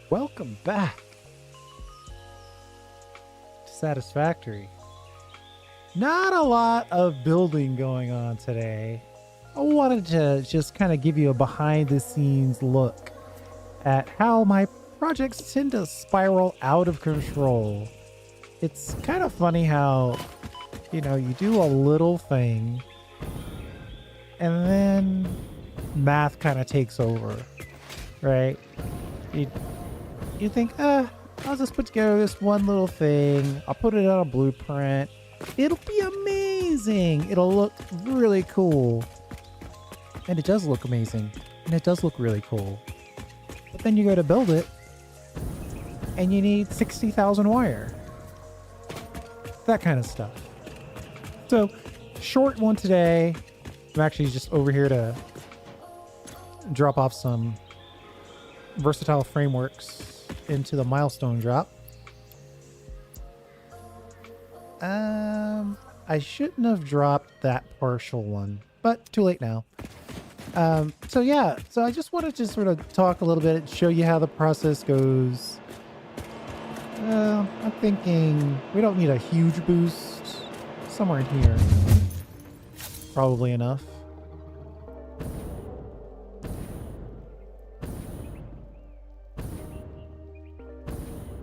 Welcome back to Satisfactory. Not a lot of building going on today. I wanted to just kind of give you a behind the scenes look at how my projects tend to spiral out of control. It's kind of funny how, you do a little thing and then math kind of takes over, right? You think, I'll just put together this one little thing. I'll put it on a blueprint. It'll be amazing. It'll look really cool. And it does look amazing. And it does look really cool. But then you go to build it and you need 60,000 wire. That kind of stuff. So, short one today. I'm actually just over here to drop off some versatile frameworks into the milestone drop. I shouldn't have dropped that partial one, but too late now. So I just wanted to sort of talk a little bit, show you how the process goes. I'm thinking we don't need a huge boost. Somewhere in here. Probably enough.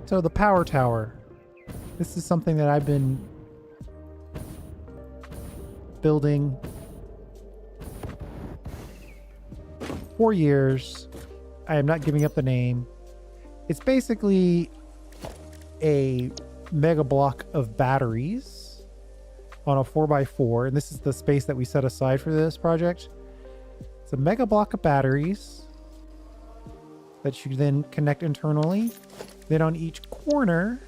So the power tower. This is something that I've been building for years. I am not giving up the name. It's basically a mega block of batteries on a 4x4, and this is the space that we set aside for this project. It's a mega block of batteries that you then connect internally. Then on each corner,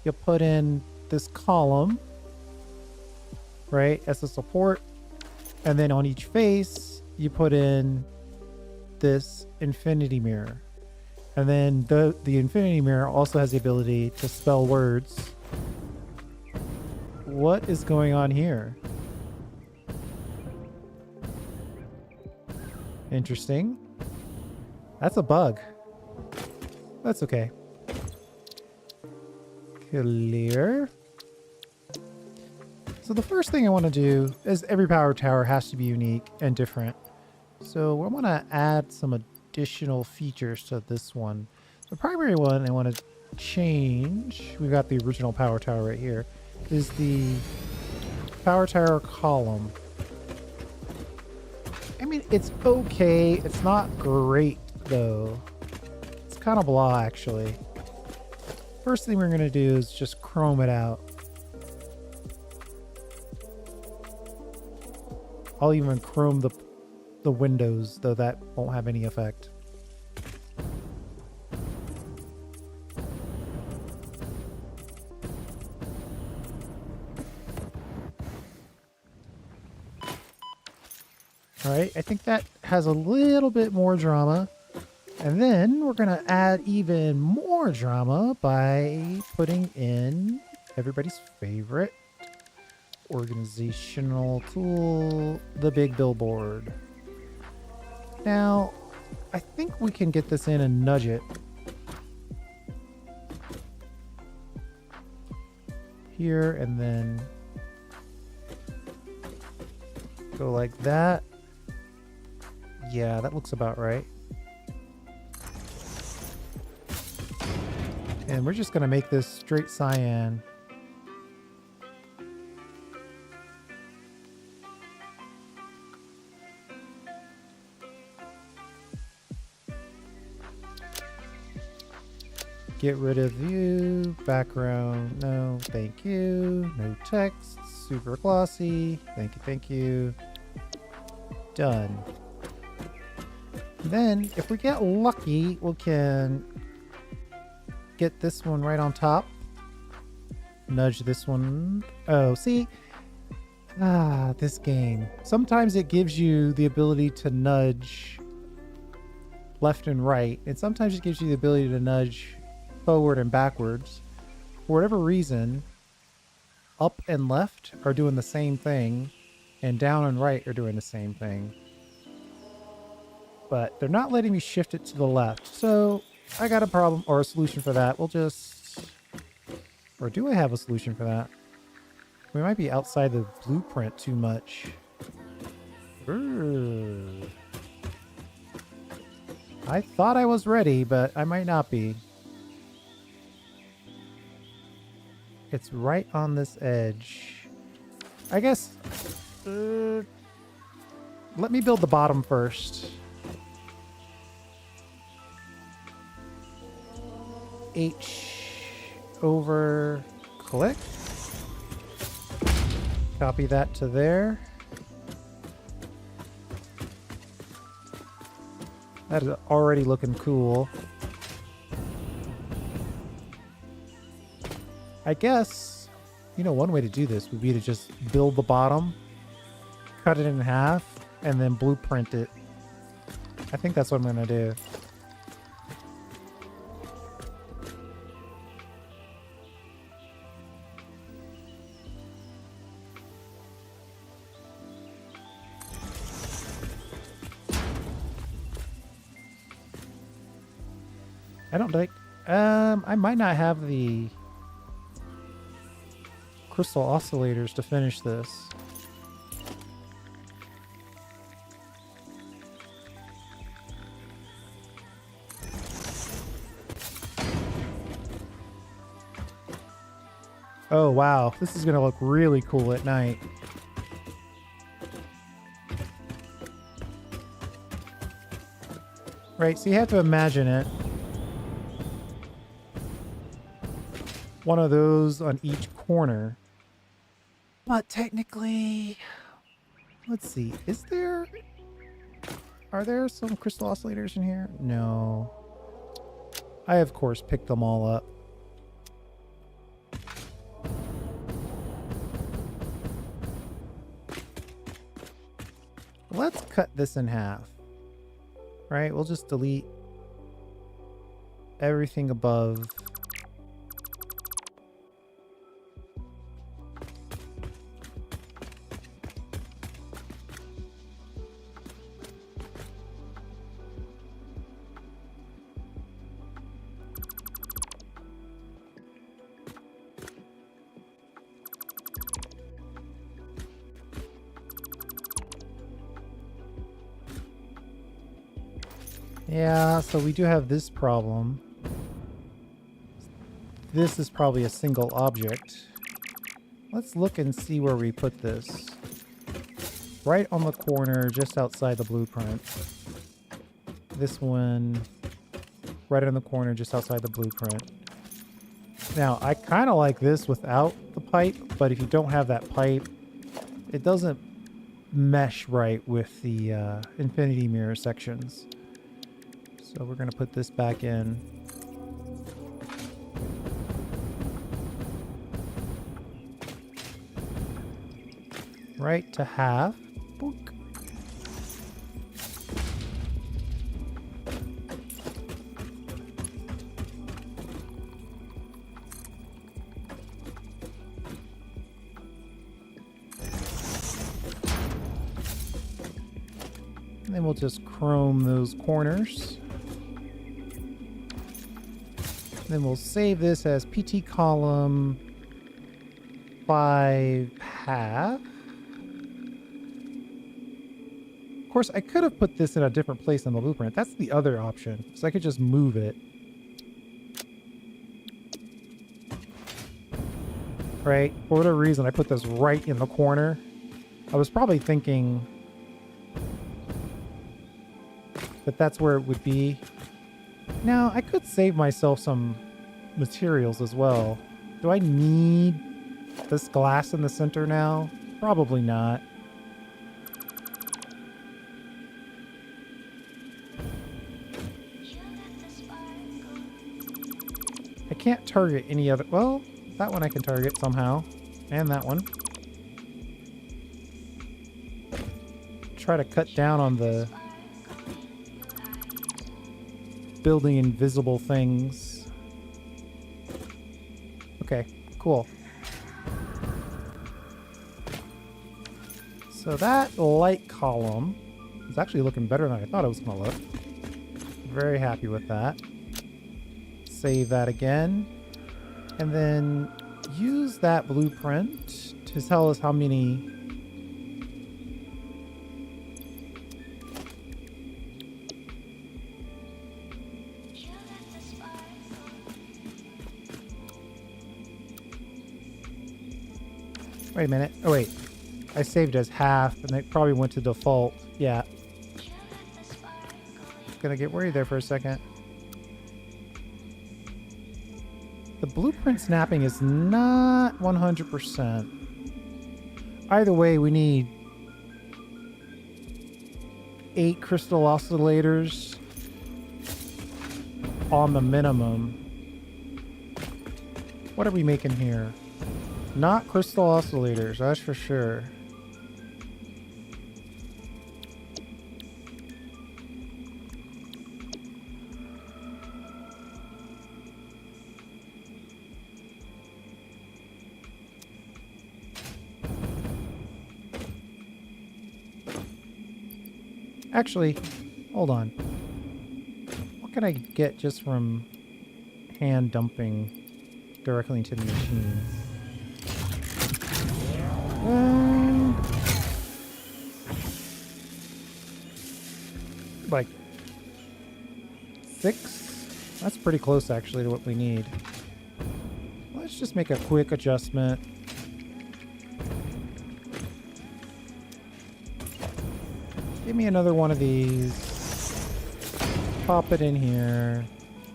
you'll put in this column, right, as a support. And then on each face, you put in this infinity mirror. And then the infinity mirror also has the ability to spell words. What is going on here? Interesting. That's a bug. That's okay. Clear. So the first thing I want to do is every power tower has to be unique and different. So I want to add some additional features to this one. The primary one I want to change, we've got the original power tower right here, is the power tower column. I mean, it's okay. It's not great though. It's kind of blah actually. First thing we're going to do is just chrome it out. I'll even chrome the windows, though that won't have any effect. All right, I think that has a little bit more drama. And then we're going to add even more drama by putting in everybody's favorite organizational tool, the big billboard. Now, I think we can get this in and nudge it. Here and then go like that. Yeah, that looks about right. And we're just going to make this straight cyan. Get rid of view, background, no, thank you. No text, super glossy, thank you. Done. Then, if we get lucky, we can get this one right on top. Nudge this one. Oh, see? This game. Sometimes it gives you the ability to nudge left and right, and sometimes it gives you the ability to nudge forward and backwards. For whatever reason, up and left are doing the same thing, and down and right are doing the same thing. But they're not letting me shift it to the left. So I got a problem or a solution for that. We'll just... Or do I have a solution for that? We might be outside the blueprint too much. Urgh. I thought I was ready, but I might not be. It's right on this edge. I guess... let me build the bottom first. H over click. Copy that to there. That is already looking cool. I guess, you know, one way to do this would be to just build the bottom, cut it in half, and then blueprint it. I think that's what I'm going to do. I don't think... I might not have the crystal oscillators to finish this. Oh, wow. This is going to look really cool at night. Right, so you have to imagine it. One of those on each corner. But technically, let's see, are there some crystal oscillators in here? No. I, of course, picked them all up. Let's cut this in half. Right, we'll just delete everything above. Yeah, so we do have this problem. This is probably a single object. Let's look and see where we put this. Right on the corner, just outside the blueprint. This one, right on the corner, just outside the blueprint. Now, I kind of like this without the pipe, but if you don't have that pipe, it doesn't mesh right with the infinity mirror sections. So we're going to put this back in. Right to half. Boink. And then we'll just chrome those corners. Then we'll save this as PT column 5 half. Of course, I could have put this in a different place on the blueprint. That's the other option. So I could just move it. Right? For whatever reason, I put this right in the corner. I was probably thinking that that's where it would be. Now, I could save myself some materials as well. Do I need this glass in the center now? Probably not. I can't target any other... Well, that one I can target somehow. And that one. Try to cut down on the building invisible things. Okay, cool. So that light column is actually looking better than I thought it was going to look. Very happy with that. save that again. And then use that blueprint to tell us how many wait a minute. Oh wait, I saved as half and it probably went to default. Yeah, gonna get worried there for a second. The blueprint snapping is not 100%. Either way, we need 8 crystal oscillators on the minimum. What are we making here? Not crystal oscillators, that's for sure. Actually, hold on. What can I get just from hand dumping directly into the machine? Like 6? That's pretty close actually to what we need. Let's just make a quick adjustment. Give me another one of these. Pop it in here.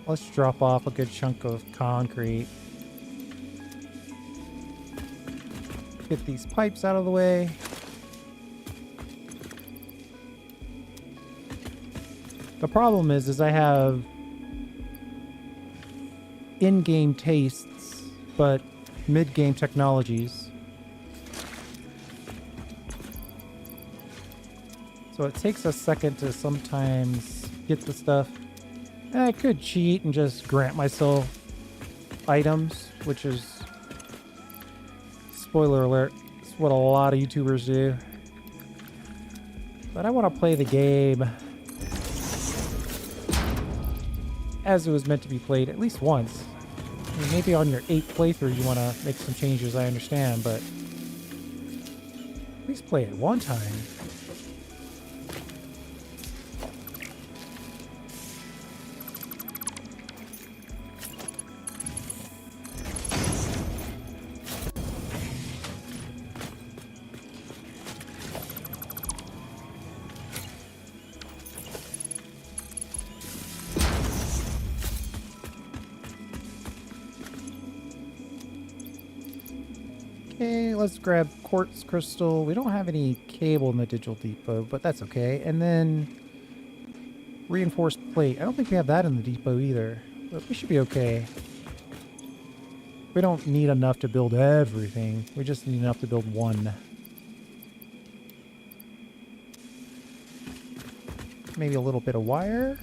Let's drop off a good chunk of concrete. Get these pipes out of the way. The problem is I have in-game tastes, but mid-game technologies. So it takes a second to sometimes get the stuff. And I could cheat and just grant myself items, which is, spoiler alert, it's what a lot of YouTubers do. But I want to play the game as it was meant to be played at least once. I mean, maybe on your 8th playthrough you want to make some changes, I understand, but at least play it one time. Okay, let's grab quartz crystal. We don't have any cable in the digital depot, but that's okay. And then reinforced plate. I don't think we have that in the depot either, but we should be okay. We don't need enough to build everything. We just need enough to build one. Maybe a little bit of wire.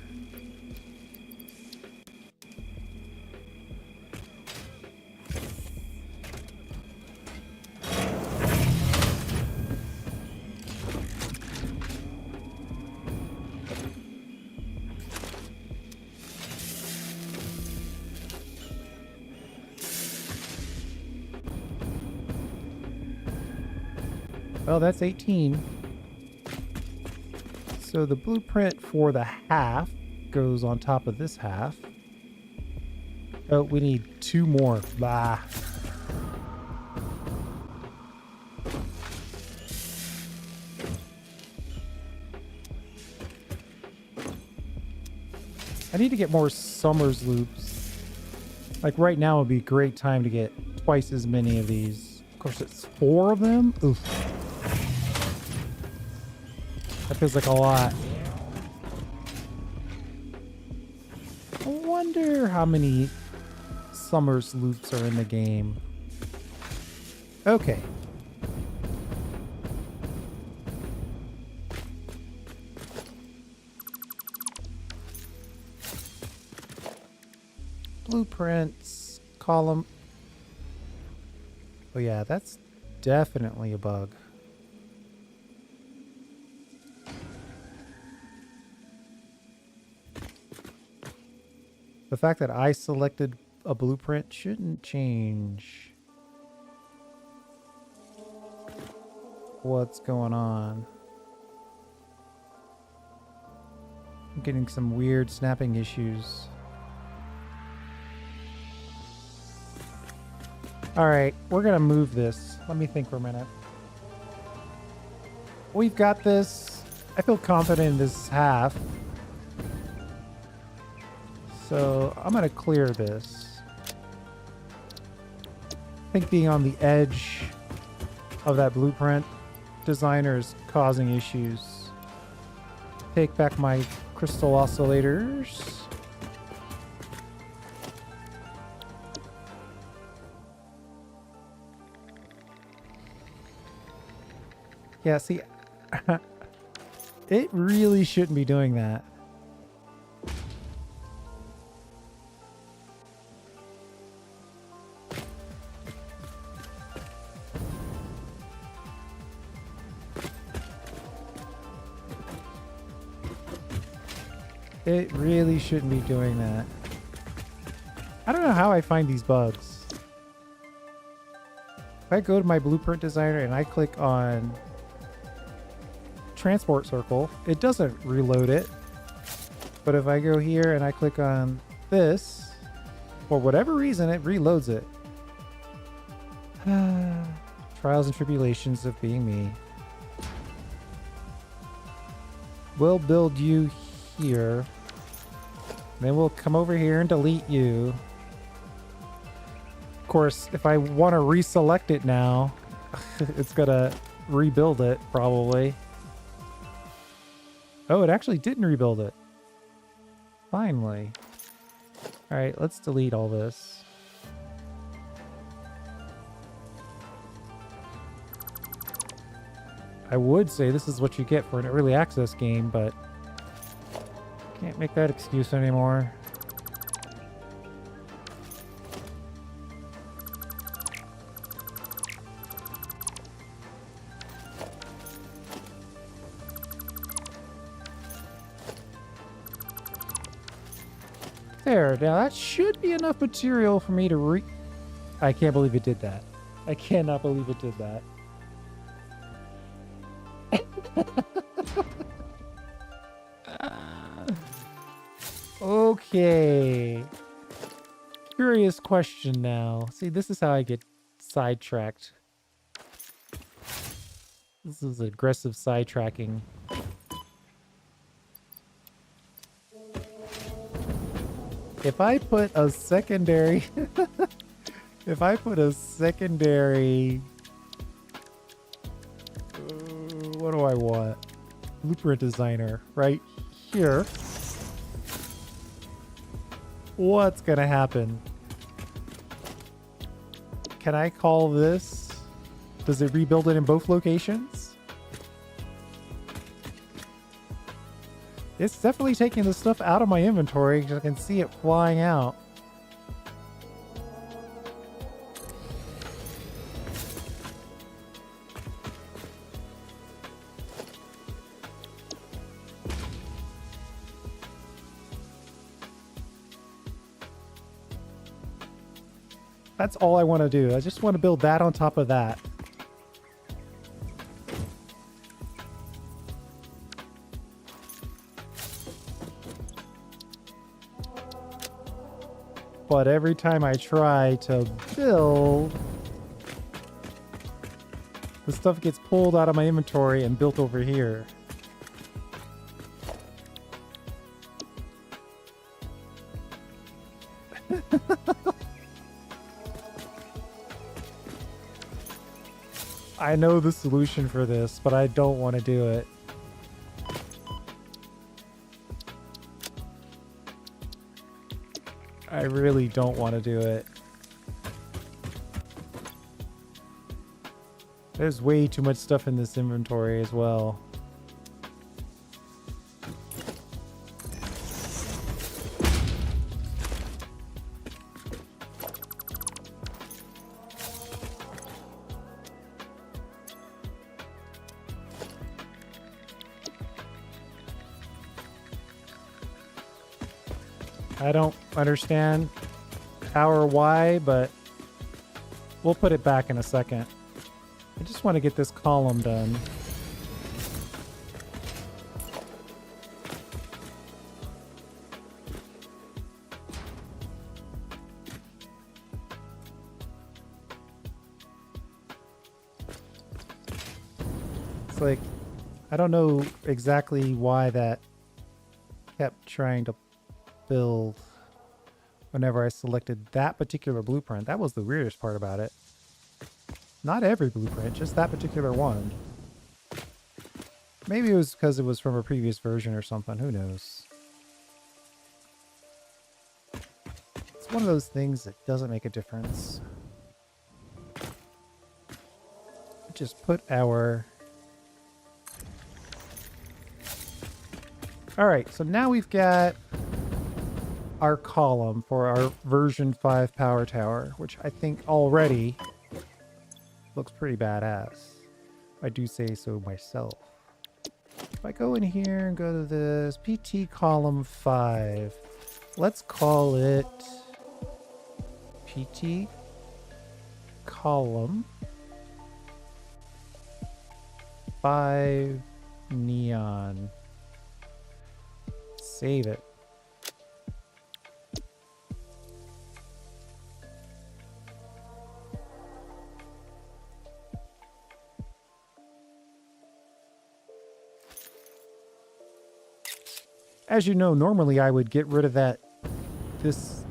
Well, that's 18. So the blueprint for the half goes on top of this half. Oh, we need 2 more. Bah. I need to get more Summers loops. Like right now would be a great time to get twice as many of these. Of course, it's 4 of them. Oof. That feels like a lot. I wonder how many Summers loops are in the game. Okay. Blueprints, column. Oh yeah, that's definitely a bug. The The fact that I selected a blueprint shouldn't change what's going on. I'm getting some weird snapping issues. All right, we're gonna move this. Let me think for a minute. We've got this. I feel confident in this half. So I'm gonna clear this. I think being on the edge of that blueprint designer is causing issues. Take back my crystal oscillators. Yeah, see, it really shouldn't be doing that. It really shouldn't be doing that. I don't know how I find these bugs. If I go to my blueprint designer and I click on transport circle, it doesn't reload it. But if I go here and I click on this, for whatever reason, it reloads it. Trials and tribulations of being me. We'll build you here. Then we'll come over here and delete you. Of course, if I want to reselect it now, it's gonna rebuild it probably. Oh, it actually didn't rebuild it. Finally. All right, let's delete all this. I would say this is what you get for an early access game, but can't make that excuse anymore. There, now that should be enough material for me to I can't believe it did that. I cannot believe it did that. Okay. Curious question now. See, this is how I get sidetracked. This is aggressive sidetracking. If I put a secondary... if I put a secondary... what do I want? Blueprint designer right here. What's gonna happen? Can I call this? Does it rebuild it in both locations? It's definitely taking the stuff out of my inventory because I can see it flying out. That's all I want to do. I just want to build that on top of that. But every time I try to build, the stuff gets pulled out of my inventory and built over here. I know the solution for this, but I don't want to do it. I really don't want to do it. There's way too much stuff in this inventory as well. I don't understand how or why, but we'll put it back in a second. I just want to get this column done. It's like, I don't know exactly why that kept trying to build whenever I selected that particular blueprint. That was the weirdest part about it. Not every blueprint, just that particular one. Maybe it was because it was from a previous version or something. Who knows? It's one of those things that doesn't make a difference. Just put our... Alright, so now we've got our column for our version 5 power tower, which I think already looks pretty badass. If I do say so myself. If I go in here and go to this PT column 5, let's call it PT column 5 neon. Save it. As you know, normally I would get rid of this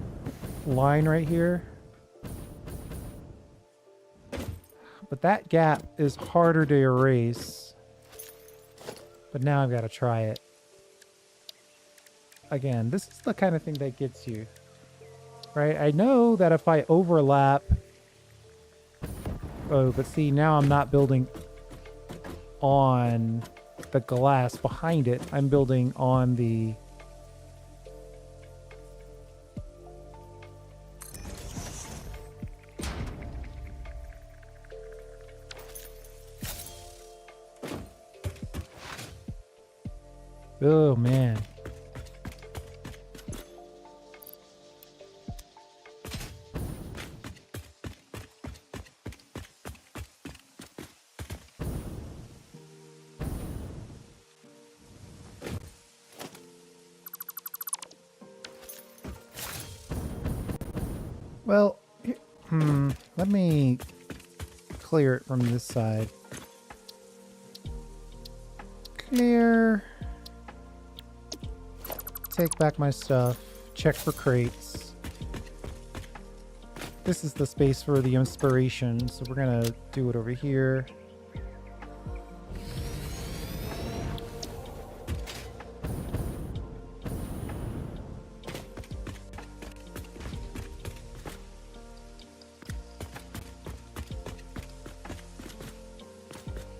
line right here. But that gap is harder to erase. But now I've got to try it. Again, this is the kind of thing that gets you. Right? I know that if I overlap... Oh, but see, now I'm not building on the glass behind it. I'm building on the... Oh, man. Well, let me clear it from this side. Clear. Take back my stuff. Check for crates. This is the space for the inspiration, so we're gonna do it over here.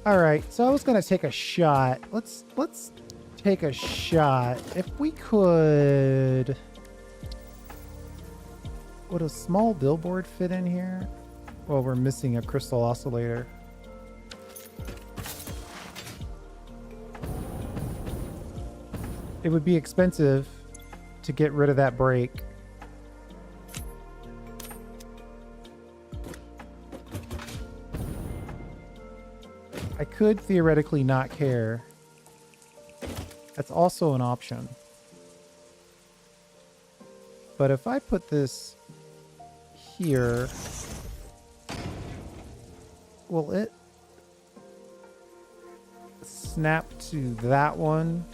All right, so I was gonna take a shot. Let's take a shot. If we could, would a small billboard fit in here? Well, we're missing a crystal oscillator. It would be expensive to get rid of that break. I could theoretically not care. That's also an option. But if I put this here, will it snap to that one?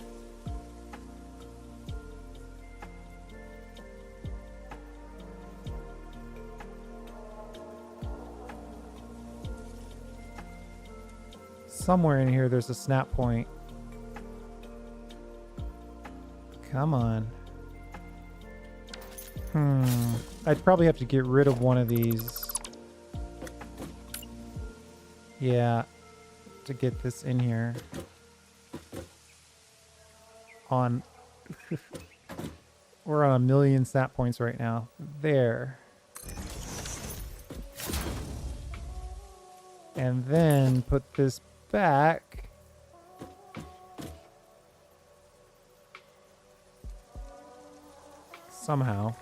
Somewhere in here there's a snap point. Come on. I'd probably have to get rid of one of these. Yeah, to get this in here. On... We're on 1,000,000 snap points right now. There. And then put this back. somehow.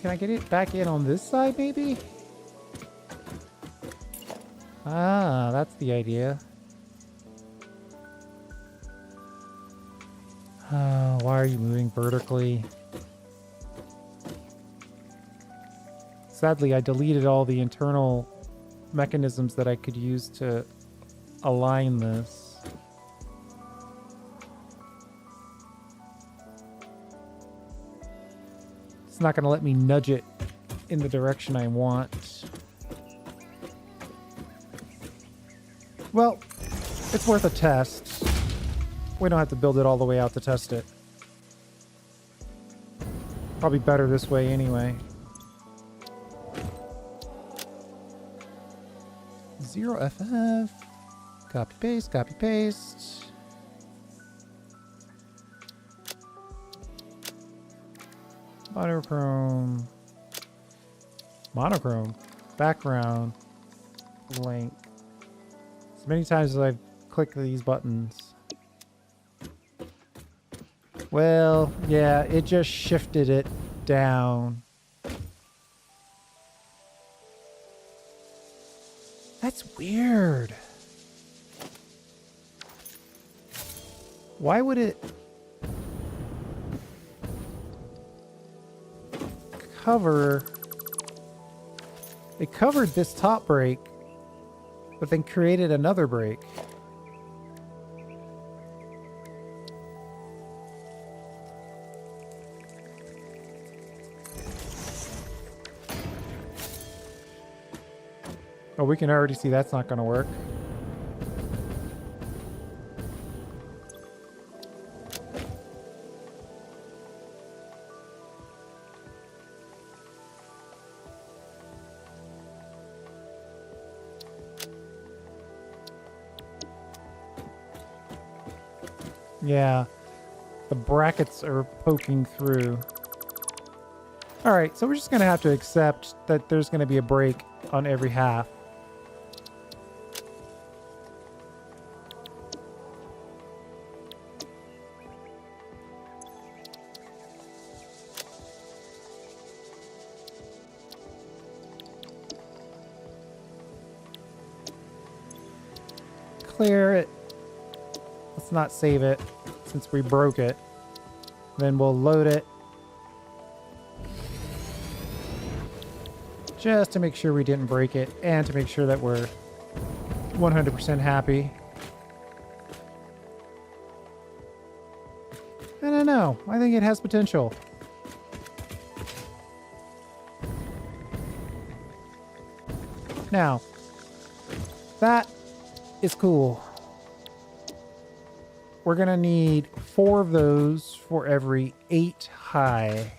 Can I get it back in on this side, maybe? Ah, that's the idea. Why are you moving vertically? Sadly, I deleted all the internal mechanisms that I could use to align this. It's not going to let me nudge it in the direction I want. Well, it's worth a test. We don't have to build it all the way out to test it. Probably better this way anyway. 0FF. Copy paste, copy paste. Monochrome. Monochrome. Background. Blank. As many times as I've clicked these buttons. Well, yeah, it just shifted it down. That's weird. Why would it cover? It covered this top break, but then created another break. Oh, we can already see that's not going to work. Yeah, the brackets are poking through. All right, so we're just going to have to accept that there's going to be a break on every half. Clear it. Let's not save it since we broke it. Then we'll load it. Just to make sure we didn't break it and to make sure that we're 100% happy. I don't know. I think it has potential. Now, that is cool. We're going to need 4 of those for every 8 high.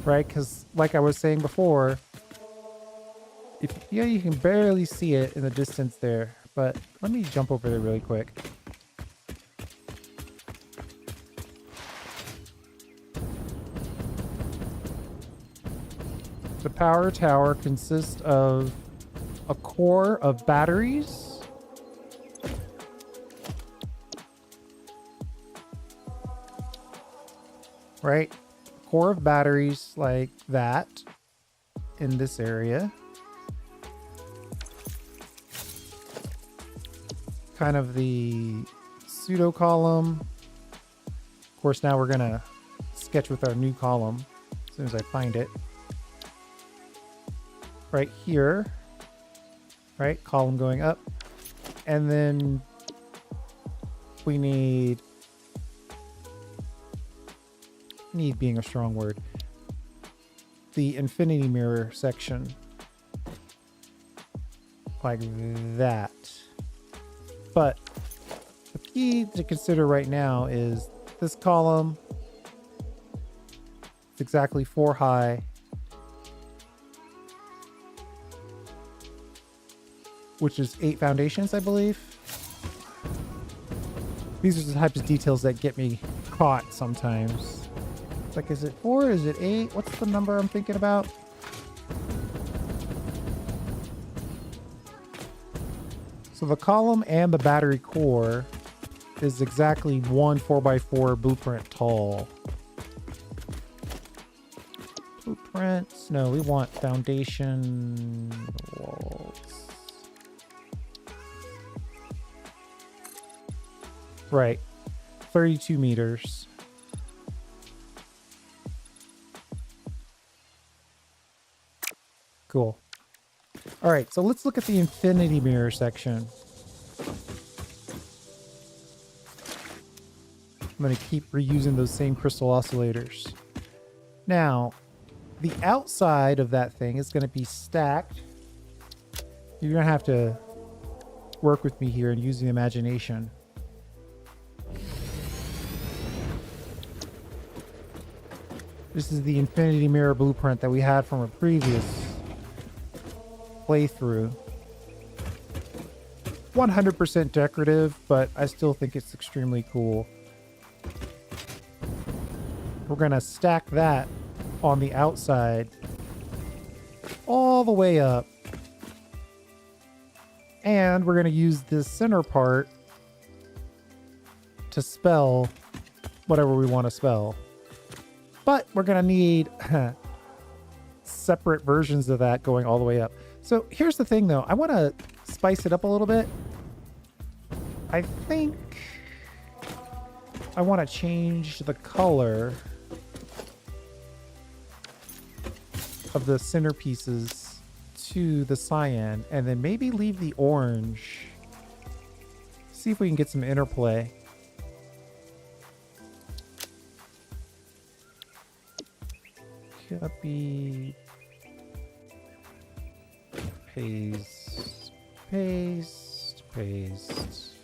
Right? Because like I was saying before, yeah, you can barely see it in the distance there. But let me jump over there really quick. The power tower consists of a core of batteries. Right? Core of batteries like that in this area. Kind of the pseudo column. Of course, now we're going to sketch with our new column as soon as I find it. Right here. Right? Column going up. And then we need being a strong word. The infinity mirror section. Like that. But the key to consider right now is this column. It's exactly 4 high. Which is 8 foundations, I believe. These are the types of details that get me caught sometimes. It's like, is it 4? Is it 8? What's the number I'm thinking about? So the column and the battery core is exactly one 4x4 blueprint tall. Blueprints? No, we want foundation walls. Right. 32 meters. Cool. All right, so let's look at the infinity mirror section. I'm going to keep reusing those same crystal oscillators. Now, the outside of that thing is going to be stacked. You're going to have to work with me here and use the imagination. This is the infinity mirror blueprint that we had from a previous playthrough. 100% decorative, but I still think it's extremely cool. We're going to stack that on the outside all the way up. And we're going to use this center part to spell whatever we want to spell. But we're going to need separate versions of that going all the way up. So here's the thing, though. I want to spice it up a little bit. I think I want to change the color of the centerpieces to the cyan, and then maybe leave the orange. See if we can get some interplay. Copy, paste, paste, paste.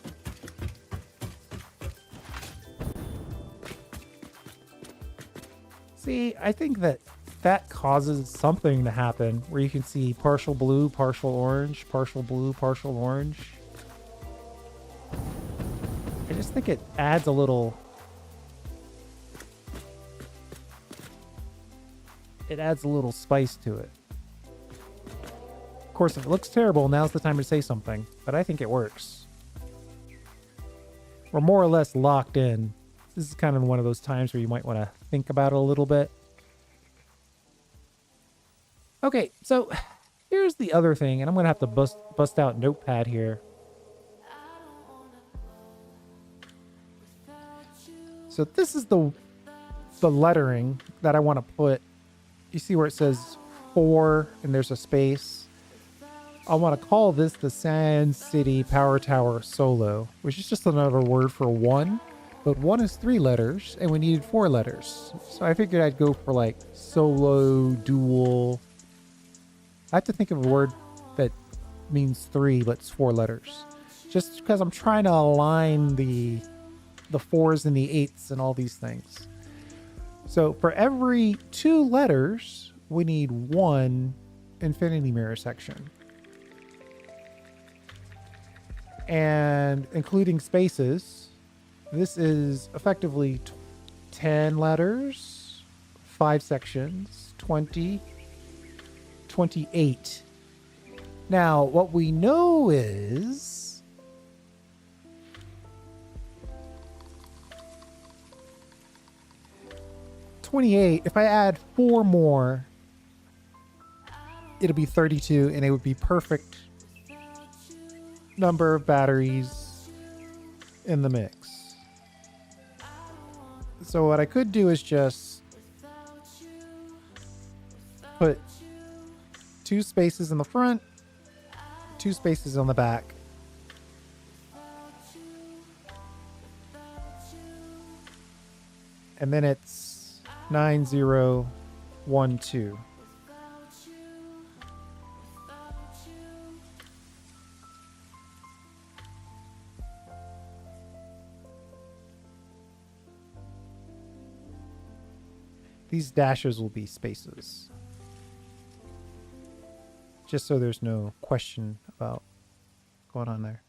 See, I think that causes something to happen where you can see partial blue, partial orange, partial blue, partial orange. I just think it adds a little... It adds a little spice to it. Of course, if it looks terrible, now's the time to say something, but I think it works. We're more or less locked in. This is kind of one of those times where you might want to think about it a little bit. Okay, so here's the other thing, and I'm going to have to bust out Notepad here. So this is the lettering that I want to put. You see where it says 4 and there's a space? I want to call this the Sand City Power Tower Solo, which is just another word for 1. But 1 is 3 letters, and we needed 4 letters. So I figured I'd go for like solo, dual. I have to think of a word that means 3, but it's 4 letters. Just because I'm trying to align the 4s and the 8s and all these things. So for every 2 letters, we need 1 infinity mirror section. And including spaces, this is effectively 10 letters, 5 sections, 20, 28. Now, what we know is 28, if I add 4 more, it'll be 32, and it would be perfect number of batteries in the mix. So what I could do is just put 2 spaces in the front, 2 spaces on the back. And then it's 9012. These dashes will be spaces. Just so there's no question about going on there.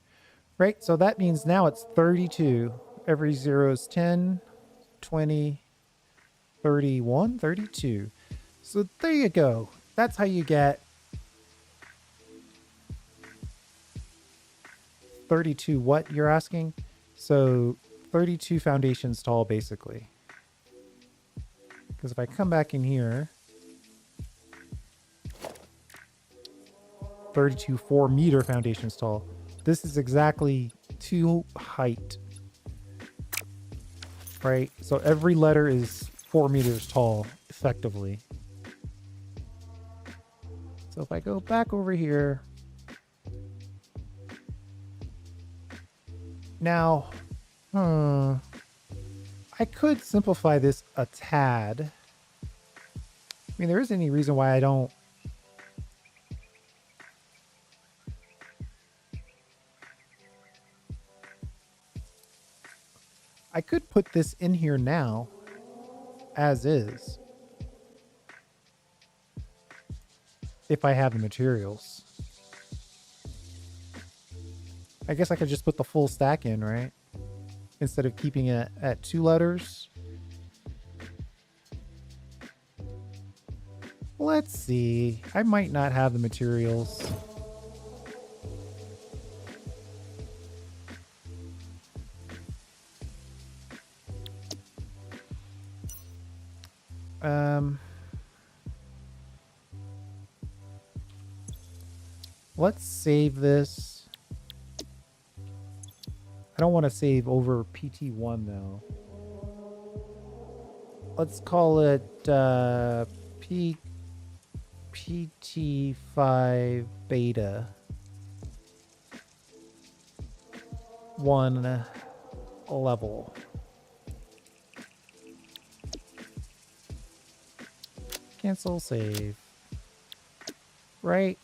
Right, so that means now it's 32. Every 0 is 10. 20, 31, 32. So there you go. That's how you get 32 what you're asking? So 32 foundations tall, basically. Because if I come back in here, 32 4-meter foundations tall. This is exactly 2 height. Right? So every letter is 4 meters tall, effectively. So if I go back over here, now, I could simplify this a tad. I mean, there isn't any reason why I don't. I could put this in here now, as is, if I have the materials. I guess I could just put the full stack in, right? Instead of keeping it at 2 letters. Let's see. I might not have the materials. Let's save this. I don't want to save over PT1 though. Let's call it PT5 beta 1 level. Cancel save. Right.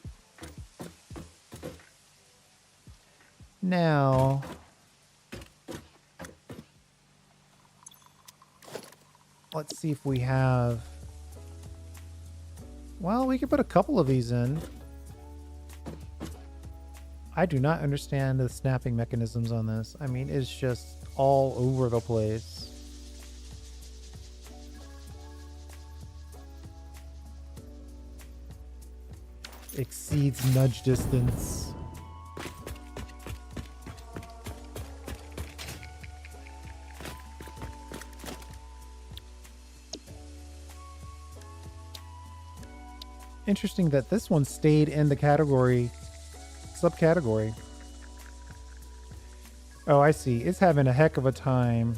Now, let's see if we have, well, we could put a couple of these in. I do not understand the snapping mechanisms on this. I mean, it's just all over the place. Exceeds nudge distance. Interesting that this one stayed in the category, subcategory. Oh, I see. It's having a heck of a time.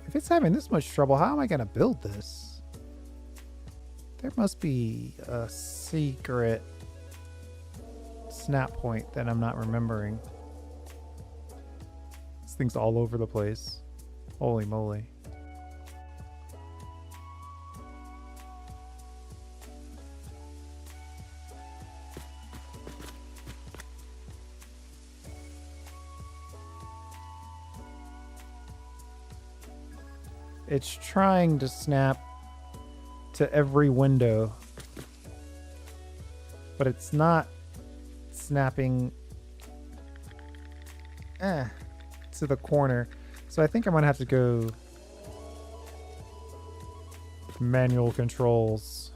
If it's having this much trouble, how am I going to build this? There must be a secret snap point that I'm not remembering. This thing's all over the place. Holy moly. It's trying to snap to every window, but it's not snapping to the corner. So I think I'm gonna have to go manual controls.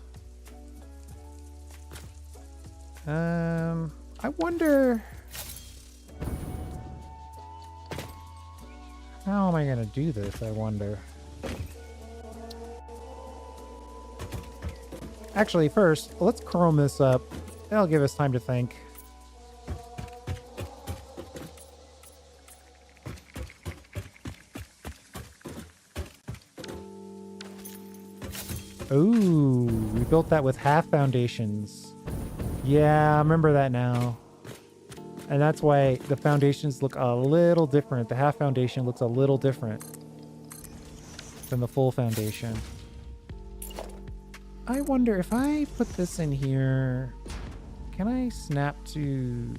I wonder, how am I gonna do this? I wonder. Actually, first, let's chrome this up. That'll give us time to think. Ooh, we built that with half foundations. Yeah, I remember that now. And that's why the foundations look a little different. The half foundation looks a little different than the full foundation. I wonder if I put this in here, can I snap to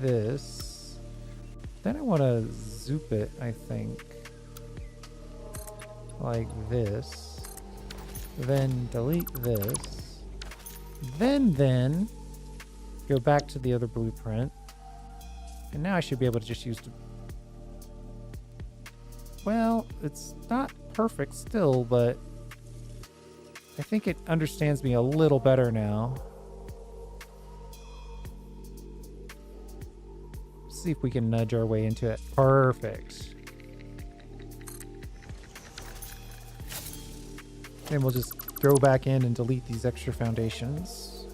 this? Then I want to zoop it, I think. Like this. Then delete this. Then go back to the other blueprint. And now I should be able to just use well, it's not perfect still, but I think it understands me a little better now. See if we can nudge our way into it. Perfect. Then we'll just go back in and delete these extra foundations.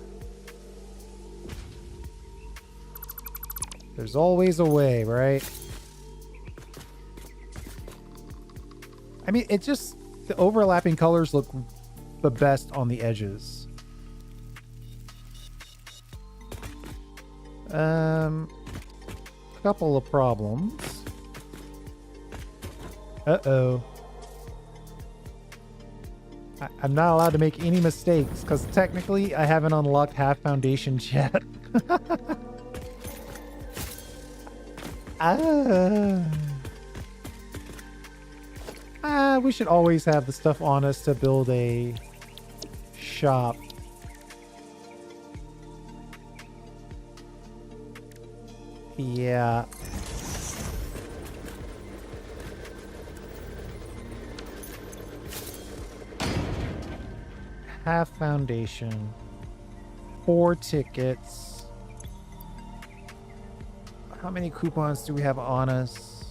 There's always a way, right? I mean, it just, the overlapping colors look the best on the edges. Couple of problems. Uh-oh. I'm not allowed to make any mistakes because technically I haven't unlocked half foundations yet. We should always have the stuff on us to build a shop. Yeah. Half foundation. 4 tickets. How many coupons do we have on us?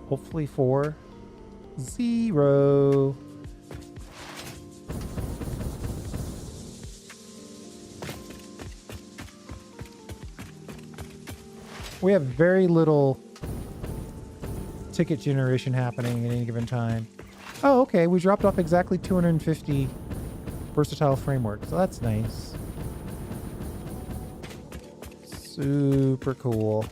Hopefully 4. 0. We have very little ticket generation happening at any given time. Oh, okay. We dropped off exactly 250 versatile framework, so that's nice. Super cool.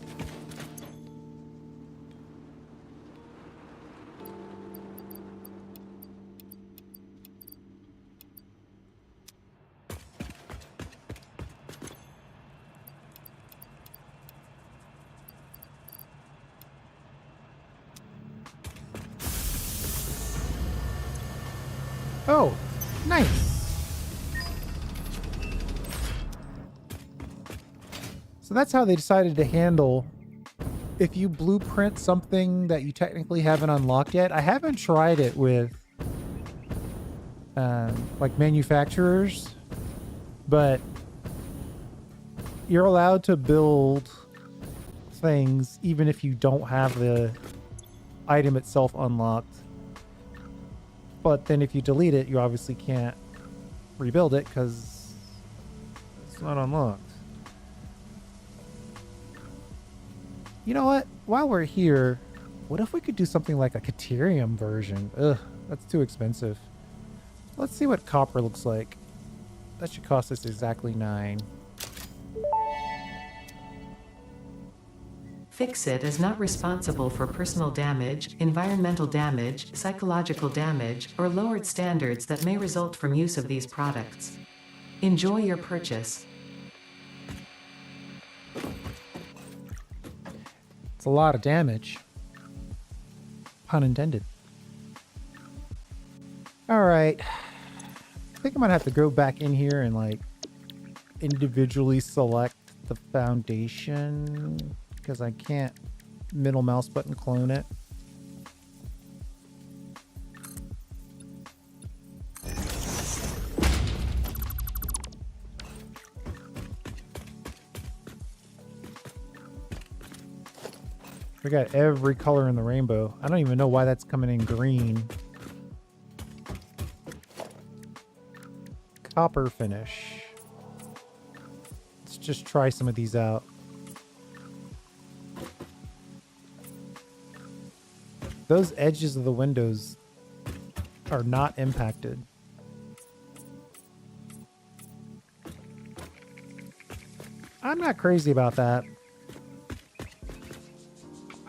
Oh, nice. So that's how they decided to handle if you blueprint something that you technically haven't unlocked yet. I haven't tried it with like manufacturers, but you're allowed to build things even if you don't have the item itself unlocked. But then if you delete it, you obviously can't rebuild it because it's not unlocked. You know what? While we're here, what if we could do something like a Caterium version? Ugh, that's too expensive. Let's see what copper looks like. That should cost us exactly 9. Fix-It is not responsible for personal damage, environmental damage, psychological damage, or lowered standards that may result from use of these products. Enjoy your purchase. It's a lot of damage. Pun intended. All right. I think I'm gonna have to go back in here and like individually select the foundation because I can't middle mouse button clone it. We got every color in the rainbow. I don't even know why that's coming in green. Copper finish. Let's just try some of these out. Those edges of the windows are not impacted. I'm not crazy about that.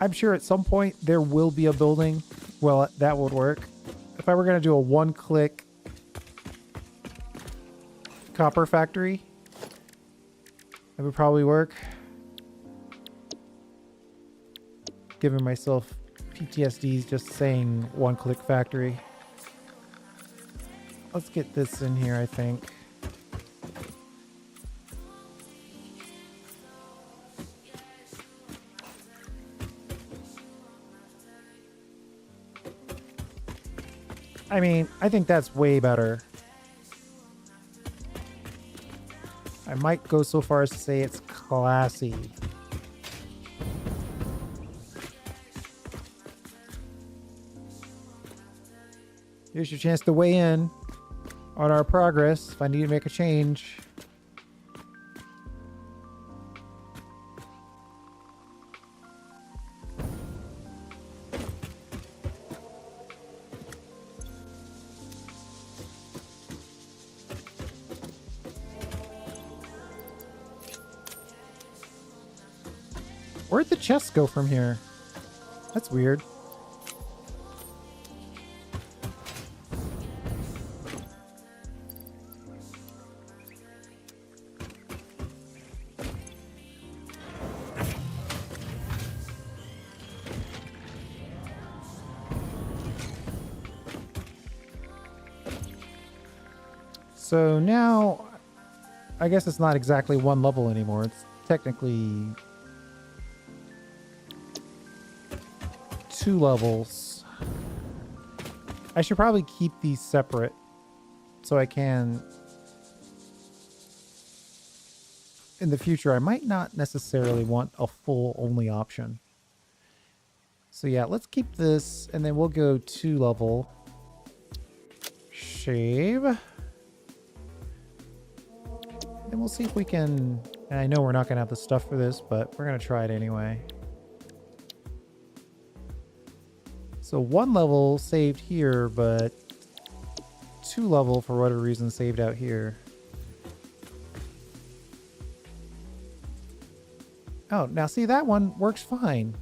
I'm sure at some point there will be a building. Well, that would work. If I were going to do a one-click copper factory, that would probably work. Giving myself PTSDs just saying one-click factory. Let's get this in here, I think. I mean, I think that's way better. I might go so far as to say it's classy. Here's your chance to weigh in on our progress if I need to make a change. Where'd the chests go from here? That's weird. So now, I guess it's not exactly one level anymore. It's technically 2 levels. I should probably keep these separate so I can... In the future, I might not necessarily want a full only option. So yeah, let's keep this and then we'll go 2 level. Shave. And we'll see if we can... And I know we're not going to have the stuff for this, but we're going to try it anyway. So 1 level saved here, but 2 level for whatever reason saved out here. Oh, now see, that one works fine.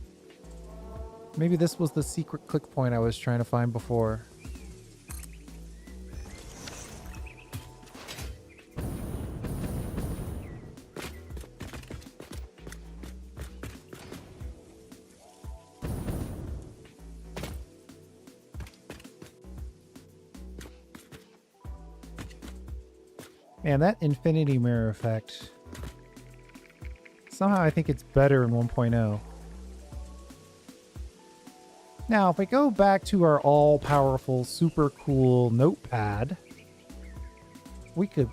Maybe this was the secret click point I was trying to find before. Man, that infinity mirror effect. Somehow I think it's better in 1.0. Now, if we go back to our all-powerful, super cool notepad, we could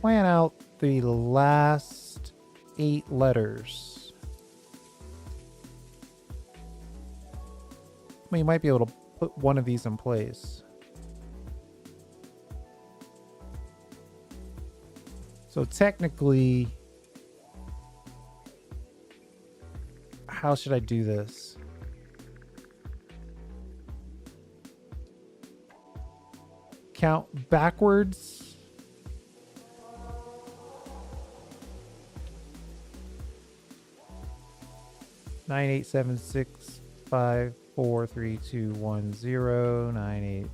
plan out the last 8 letters. We might be able to put one of these in place. So technically, how should I do this? Count backwards. Nine, 8, 7, 6, 5, 4, 3, 2, 1, 0, 9, 8.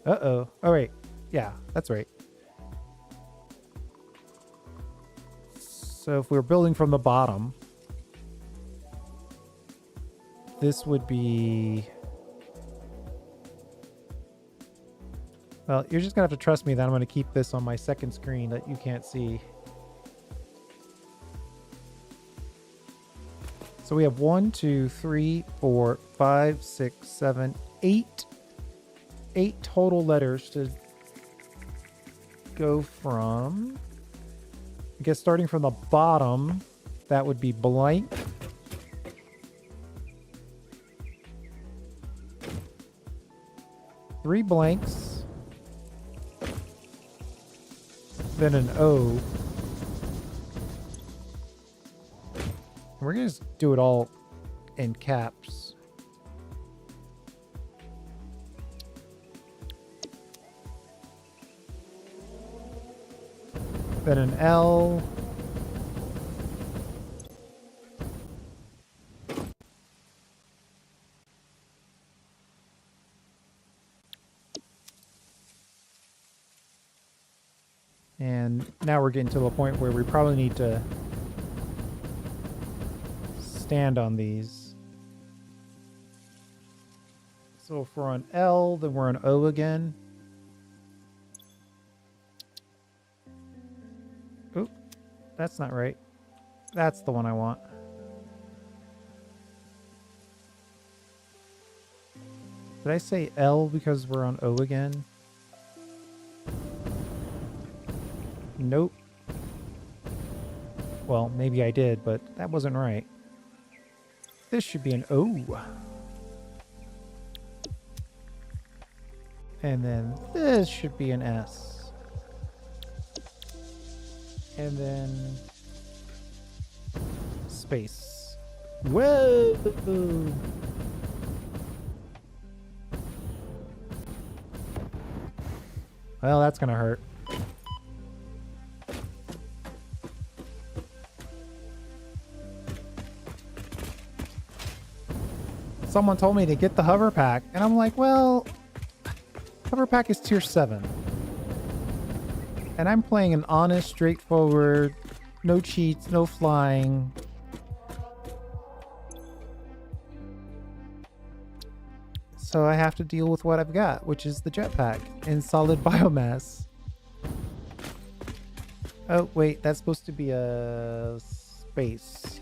Uh-oh. Oh, wait. Yeah, that's right. So if we're building from the bottom, this would be... Well, you're just going to have to trust me that I'm going to keep this on my second screen that you can't see. So we have 1, 2, 3, 4, 5, 6, 7, 8. 8 total letters to go from. I guess starting from the bottom, that would be blank. Three blanks. Then an O. And we're going to just do it all in caps. Then an L. And now we're getting to the point where we probably need to stand on these. So if we're on L, then we're on O again. Oop, that's not right. That's the one I want. Did I say L because we're on O again? Nope. Well, maybe I did, but that wasn't right. This should be an O. And then this should be an S. And then space. Whoa! Well, that's gonna hurt. Someone told me to get the hover pack, and I'm like, well, hover pack is tier 7. And I'm playing an honest, straightforward, no cheats, no flying. So I have to deal with what I've got, which is the jetpack in solid biomass. Oh, wait, that's supposed to be a space.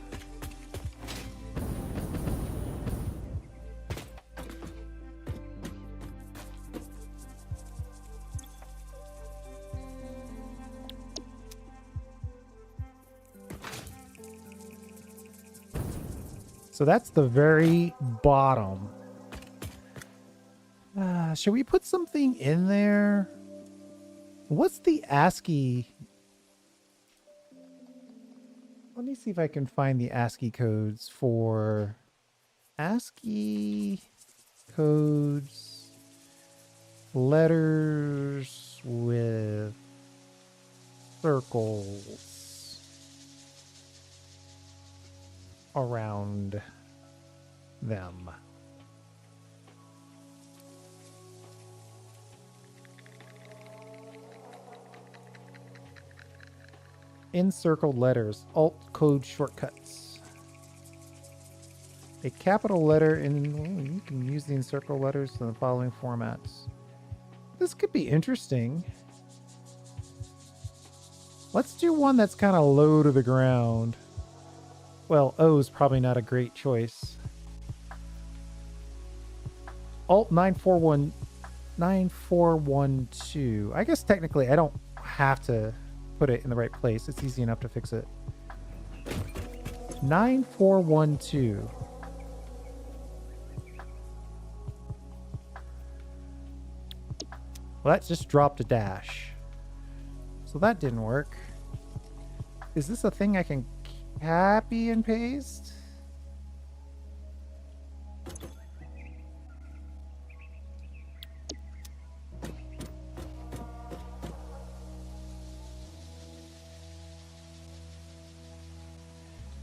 So that's the very bottom. Should we put something in there? What's the ASCII? Let me see if I can find the ASCII codes for ASCII codes, letters with circles around them. Encircled letters, alt code shortcuts. A capital letter in, you can use the encircled letters in the following formats. This could be interesting. Let's do one that's kind of low to the ground. Well, O is probably not a great choice. Alt 9412. I guess technically I don't have to put it in the right place. It's easy enough to fix it. 9412. Well, that just dropped a dash. So that didn't work. Is this a thing I can copy and paste?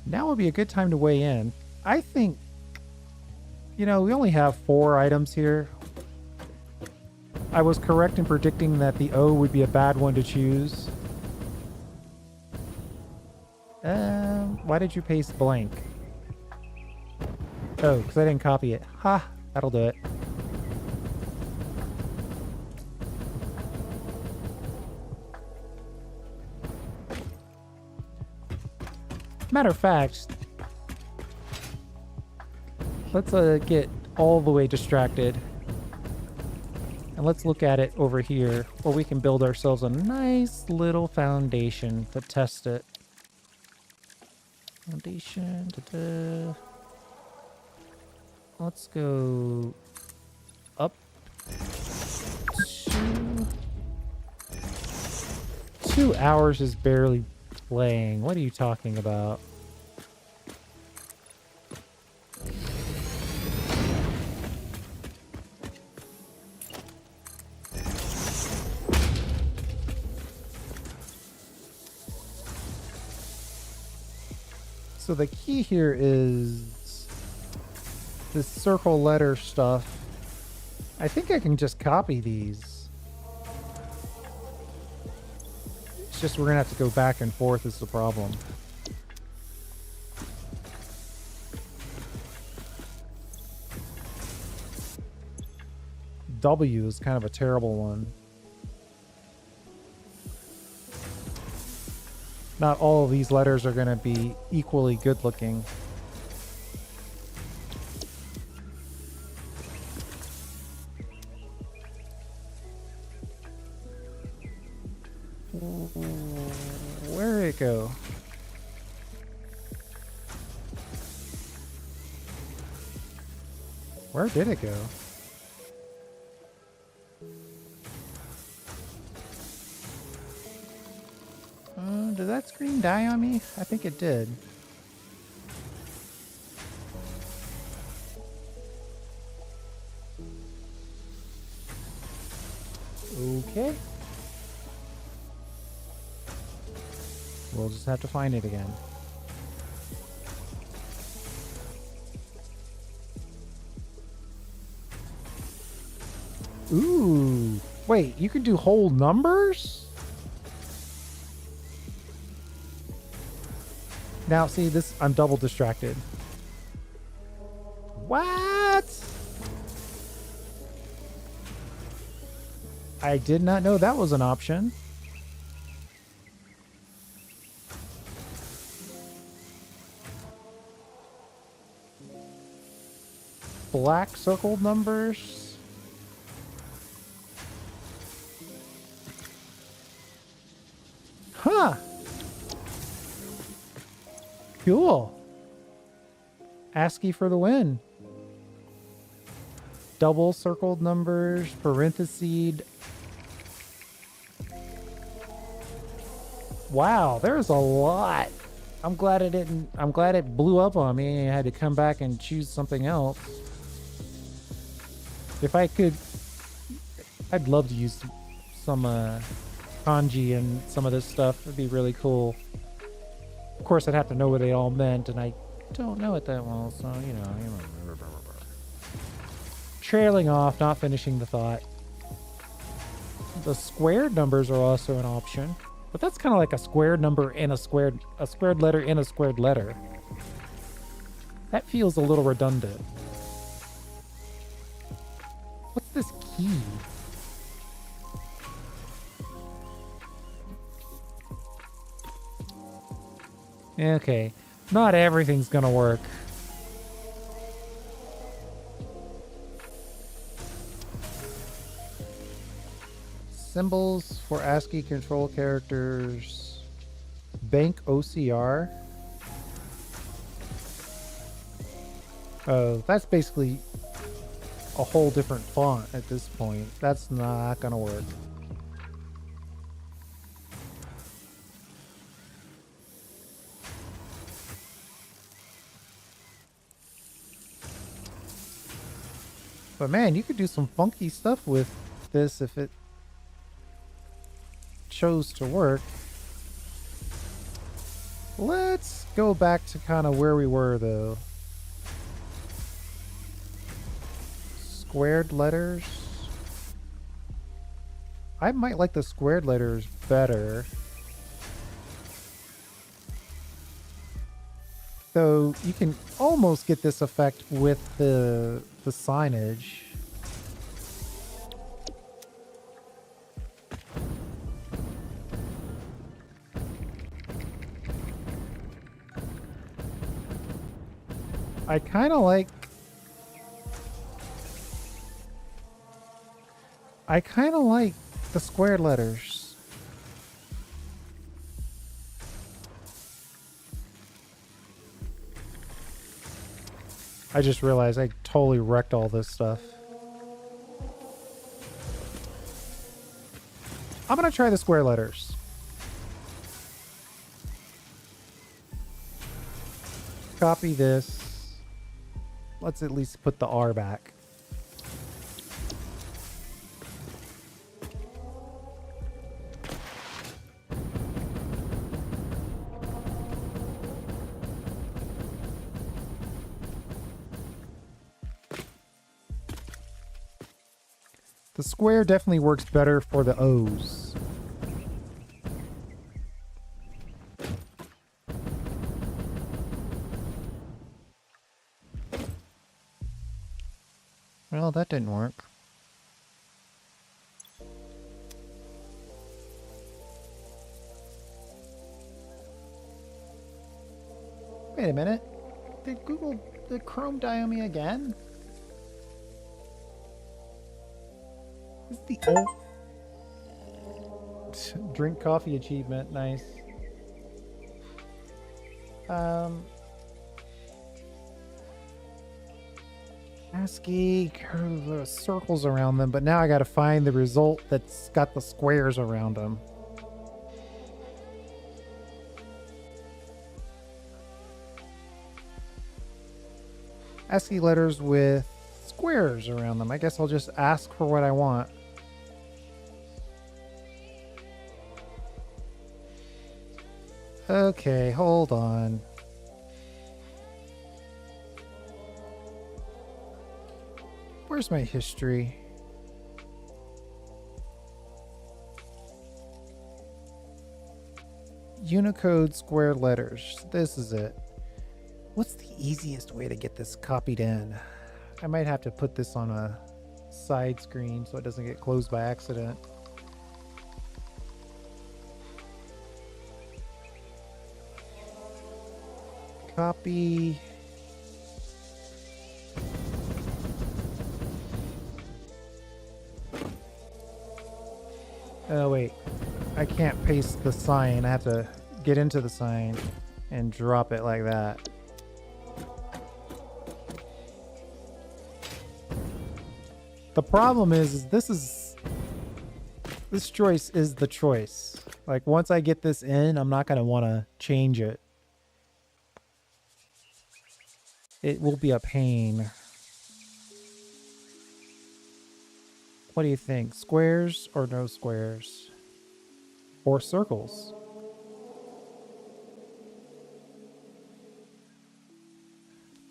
Now would be a good time to weigh in. I think, you know, we only have 4 items here. I was correct in predicting that the O would be a bad one to choose. Why did you paste blank? Oh, because I didn't copy it. Ha! That'll do it. Matter of fact, let's get all the way distracted. And let's look at it over here where we can build ourselves a nice little foundation to test it. Foundation. Da-da. Let's go up 2 hours is barely playing. What are you talking about? So the key here is this circle letter stuff. I think I can just copy these. It's just we're gonna have to go back and forth is the problem. W is kind of a terrible one. Not all of these letters are going to be equally good looking. Where did it go? Where did it go? Did that screen die on me? I think it did. Okay. We'll just have to find it again. Ooh. Wait, you can do whole numbers? Now, see, this, I'm double distracted. What? I did not know that was an option. Black circled numbers. Huh. Cool. ASCII for the win. Double circled numbers, parentheses. Wow, there's a lot. I'm glad it blew up on me and I had to come back and choose something else. If I could, I'd love to use some kanji and some of this stuff. It'd be really cool. Of course, I'd have to know what they all meant, and I don't know it that well, so, you know. Trailing off, not finishing the thought. The squared numbers are also an option, but that's kind of like a squared number and a squared letter in a squared letter. That feels a little redundant. What's this key? Okay, not everything's gonna work. Symbols for ASCII control characters. Bank OCR. Oh, that's basically a whole different font at this point. That's not gonna work. But man, you could do some funky stuff with this if it chose to work. Let's go back to kind of where we were though. Squared letters. I might like the squared letters better. Though you can almost get this effect with the signage. I kind of like the squared letters. I just realized I totally wrecked all this stuff. I'm gonna try the square letters. Copy this. Let's at least put the R back. The square definitely works better for the O's. Well, that didn't work. Wait a minute. Did Chrome die on me again? Is the Drink coffee achievement. Nice. ASCII circles around them, but now I got to find the result that's got the squares around them. ASCII letters with squares around them. I guess I'll just ask for what I want. Okay, hold on. Where's my history? Unicode square letters. This is it. What's the easiest way to get this copied in? I might have to put this on a side screen so it doesn't get closed by accident. Copy. Oh wait, I can't paste the sign. I have to get into the sign and drop it like that. The problem is this choice is the choice. Like once I get this in, I'm not going to want to change it. It will be a pain. What do you think? Squares or no squares? Or circles?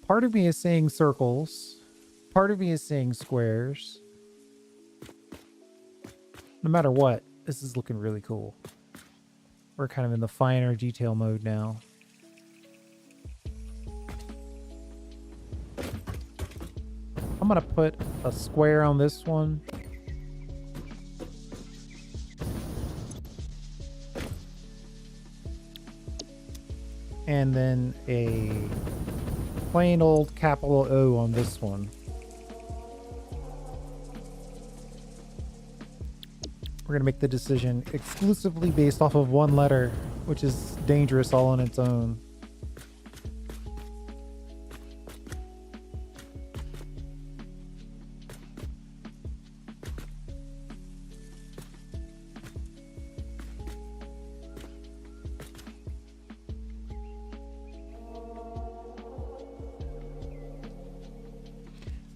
Part of me is saying circles. Part of me is saying squares. No matter what, this is looking really cool. We're kind of in the finer detail mode now. I'm gonna put a square on this one. And then a plain old capital O on this one. We're going to make the decision exclusively based off of one letter, which is dangerous all on its own.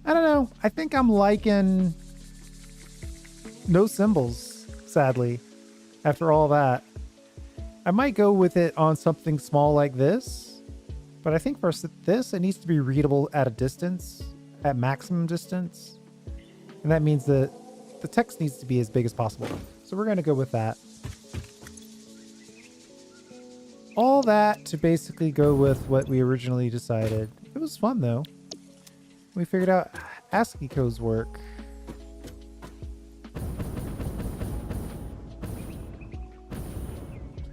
I don't know. I think I'm liking no symbols, sadly, after all that. I might go with it on something small like this, but I think for this, it needs to be readable at a distance, at maximum distance. And that means that the text needs to be as big as possible. So we're going to go with that. All that to basically go with what we originally decided. It was fun though. We figured out ASCII codes work.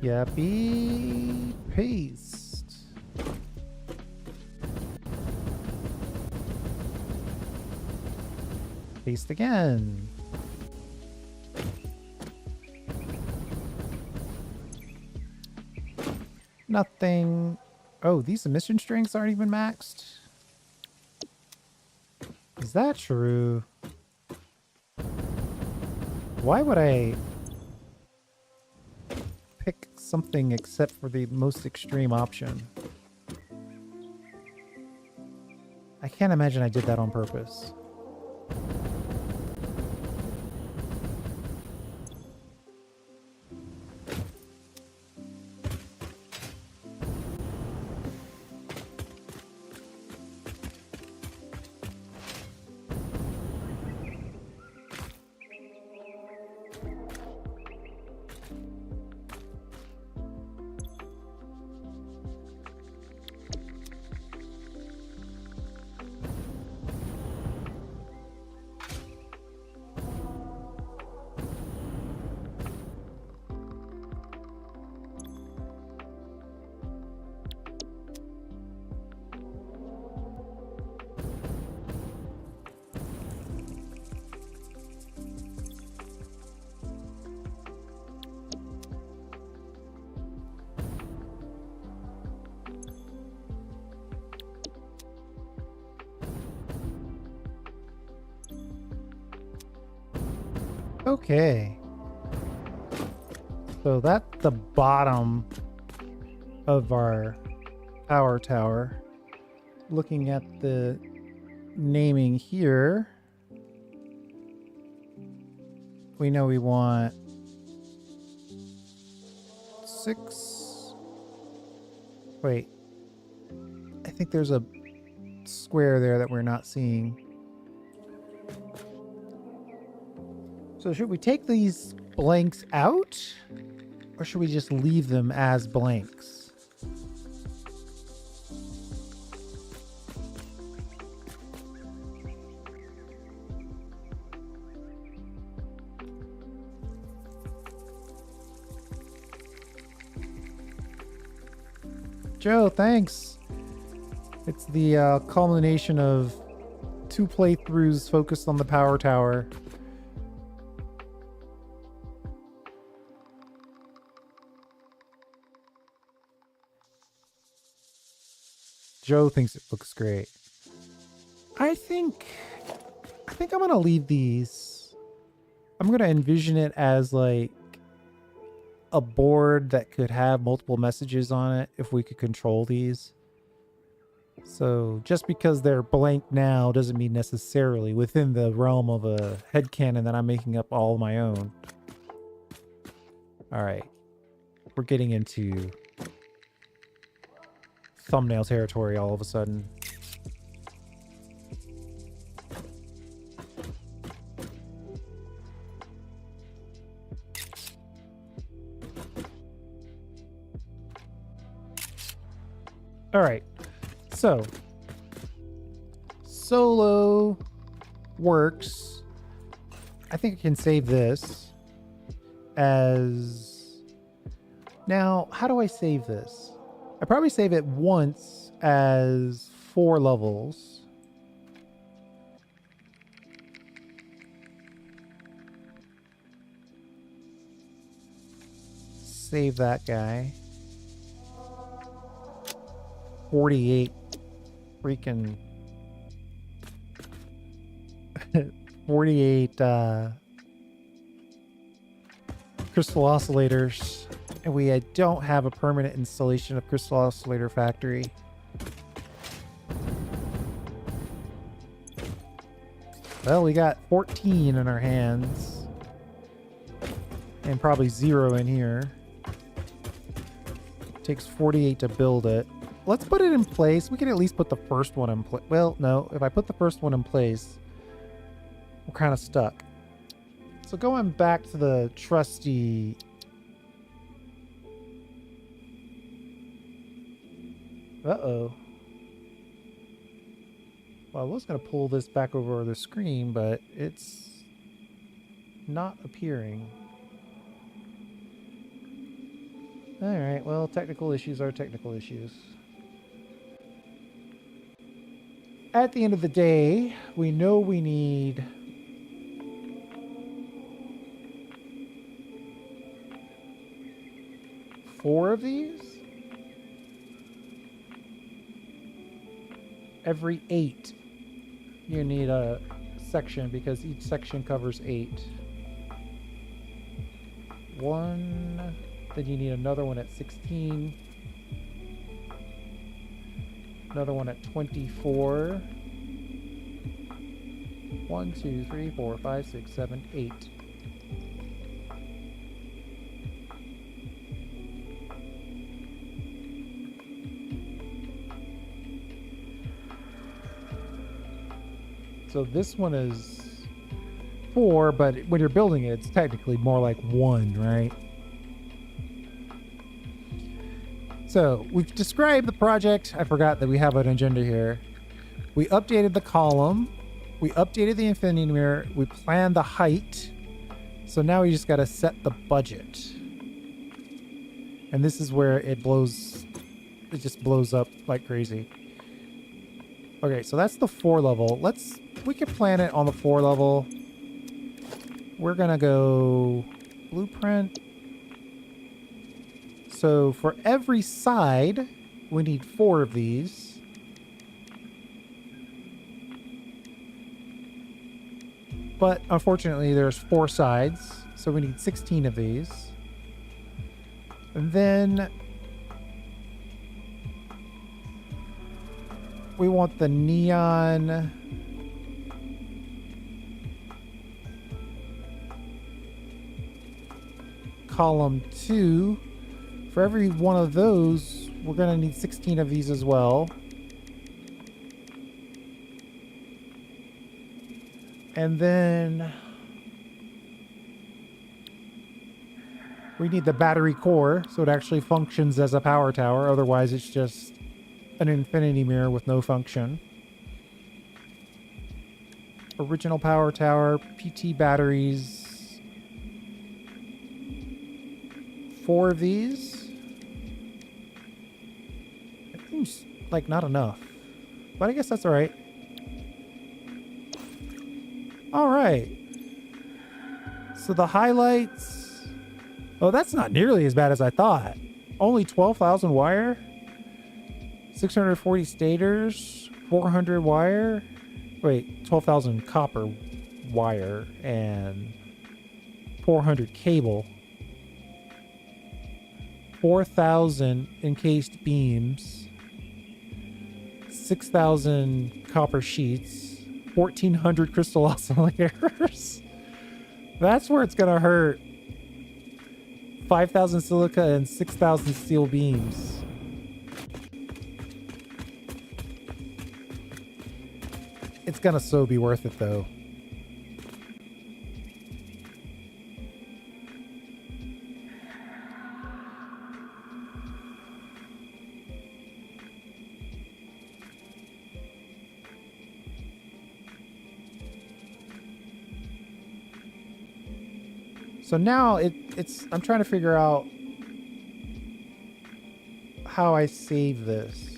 Yappy paste. Paste again. Nothing. Oh, these emission strengths aren't even maxed. Is that true? Why would I pick something except for the most extreme option? I can't imagine I did that on purpose. Okay. So that's the bottom of our power tower. Looking at the naming here, we know we want 6. Wait. I think there's a square there that we're not seeing. So should we take these blanks out? Or should we just leave them as blanks? Joe, thanks. It's the culmination of 2 playthroughs focused on the power tower. Joe thinks it looks great. I think I'm gonna leave these. I'm gonna envision it as like a board that could have multiple messages on it if we could control these. So just because they're blank now doesn't mean necessarily within the realm of a headcanon that I'm making up all my own. All right, we're getting into thumbnail territory all of a sudden. All right, so solo works. I think I can save this as... Now, how do I save this? I probably save it once as 4 levels. Save that guy. 48 freaking 48 crystal oscillators, and we don't have a permanent installation of Crystal Oscillator Factory. Well, we got 14 in our hands and probably 0 in here. Takes 48 to build it. Let's put it in place. We can at least put the first one in place. Well, no, if I put the first one in place, we're kind of stuck. So going back to the trusty... Uh-oh. Well, I was going to pull this back over the screen, but it's not appearing. Alright, well, technical issues are technical issues. At the end of the day, we know we need four of these. Every 8, you need a section because each section covers 8. 1, then you need another one at 16. Another one at 24. 1, 2, 3, 4, 5, 6, 7, 8. So this one is 4, but when you're building it, it's technically more like 1, right? So we've described the project. I forgot that we have an agenda here. We updated the column. We updated the infinity mirror. We planned the height. So now we just got to set the budget. And this is where it just blows up like crazy. Okay, so that's the 4 level. We can plan it on the 4 level. We're gonna go blueprint. So for every side, we need 4 of these. But unfortunately, there's 4 sides, so we need 16 of these. And then we want the neon column 2. For every one of those, we're going to need 16 of these as well. And then we need the battery core so it actually functions as a power tower. Otherwise, it's just an infinity mirror with no function. Original power tower, PT batteries. 4 of these. It seems like not enough, but I guess that's all right. All right. So the highlights. Oh, that's not nearly as bad as I thought. Only 12,000 wire, 640 stators, 400 wire. Wait, 12,000 copper wire and 400 cable. 4,000 encased beams, 6,000 copper sheets, 1,400 crystal oscillators. That's where it's gonna hurt. 5,000 silica and 6,000 steel beams. It's gonna so be worth it though. So now I'm trying to figure out how I save this.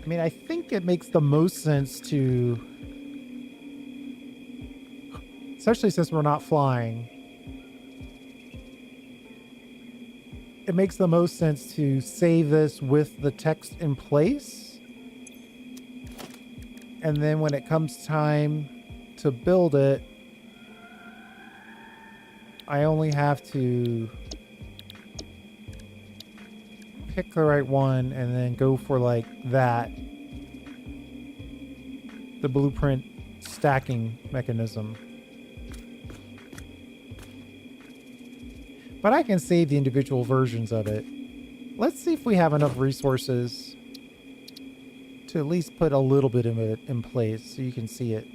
I mean, I think it makes the most sense to, especially since we're not flying, it makes the most sense to save this with the text in place. And then when it comes time to build it, I only have to pick the right one and then go for like that. The blueprint stacking mechanism. But I can save the individual versions of it. Let's see if we have enough resources to at least put a little bit of it in place so you can see it.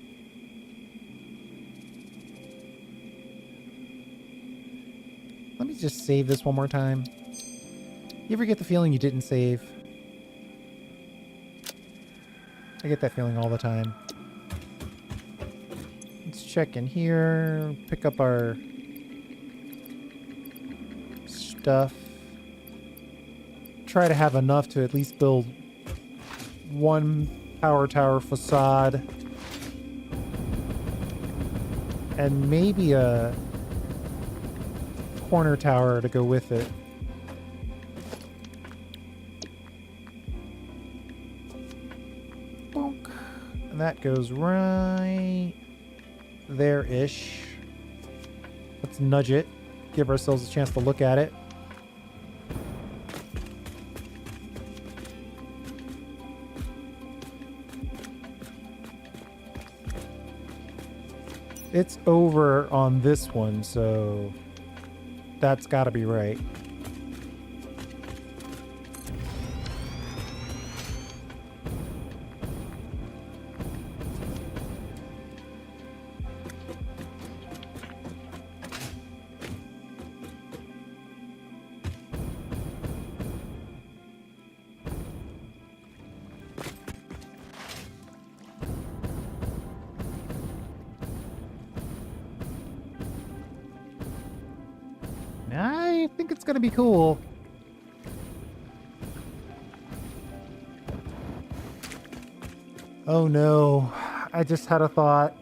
Let me just save this one more time. You ever get the feeling you didn't save? I get that feeling all the time. Let's check in here, pick up our stuff. Try to have enough to at least build one power tower facade. And maybe a corner tower to go with it. Bonk. And that goes right there-ish. Let's nudge it. Give ourselves a chance to look at it. It's over on this one, so that's got to be right. I think it's gonna be cool. Oh no, I just had a thought.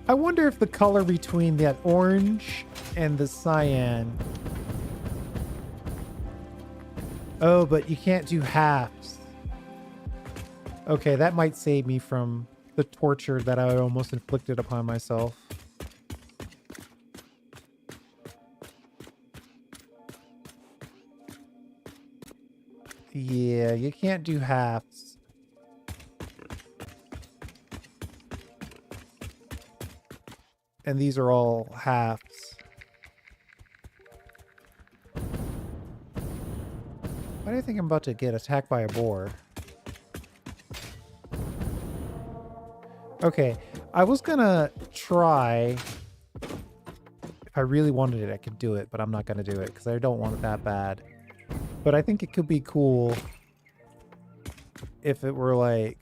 I wonder if the color between that orange and the cyan. Oh, but you can't do halves. Okay, that might save me from the torture that I almost inflicted upon myself. Yeah, you can't do halves. And these are all halves. Why do you think I'm about to get attacked by a boar? Okay, I was gonna try. If I really wanted it, I could do it, but I'm not gonna do it because I don't want it that bad. But I think it could be cool if it were like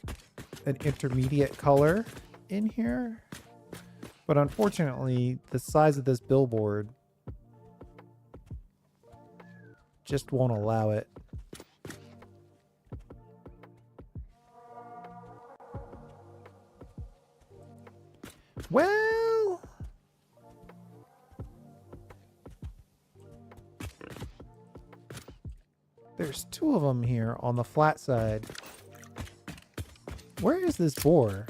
an intermediate color in here. But unfortunately, the size of this billboard just won't allow it. Well, there's two of them here on the flat side. Where is this boar?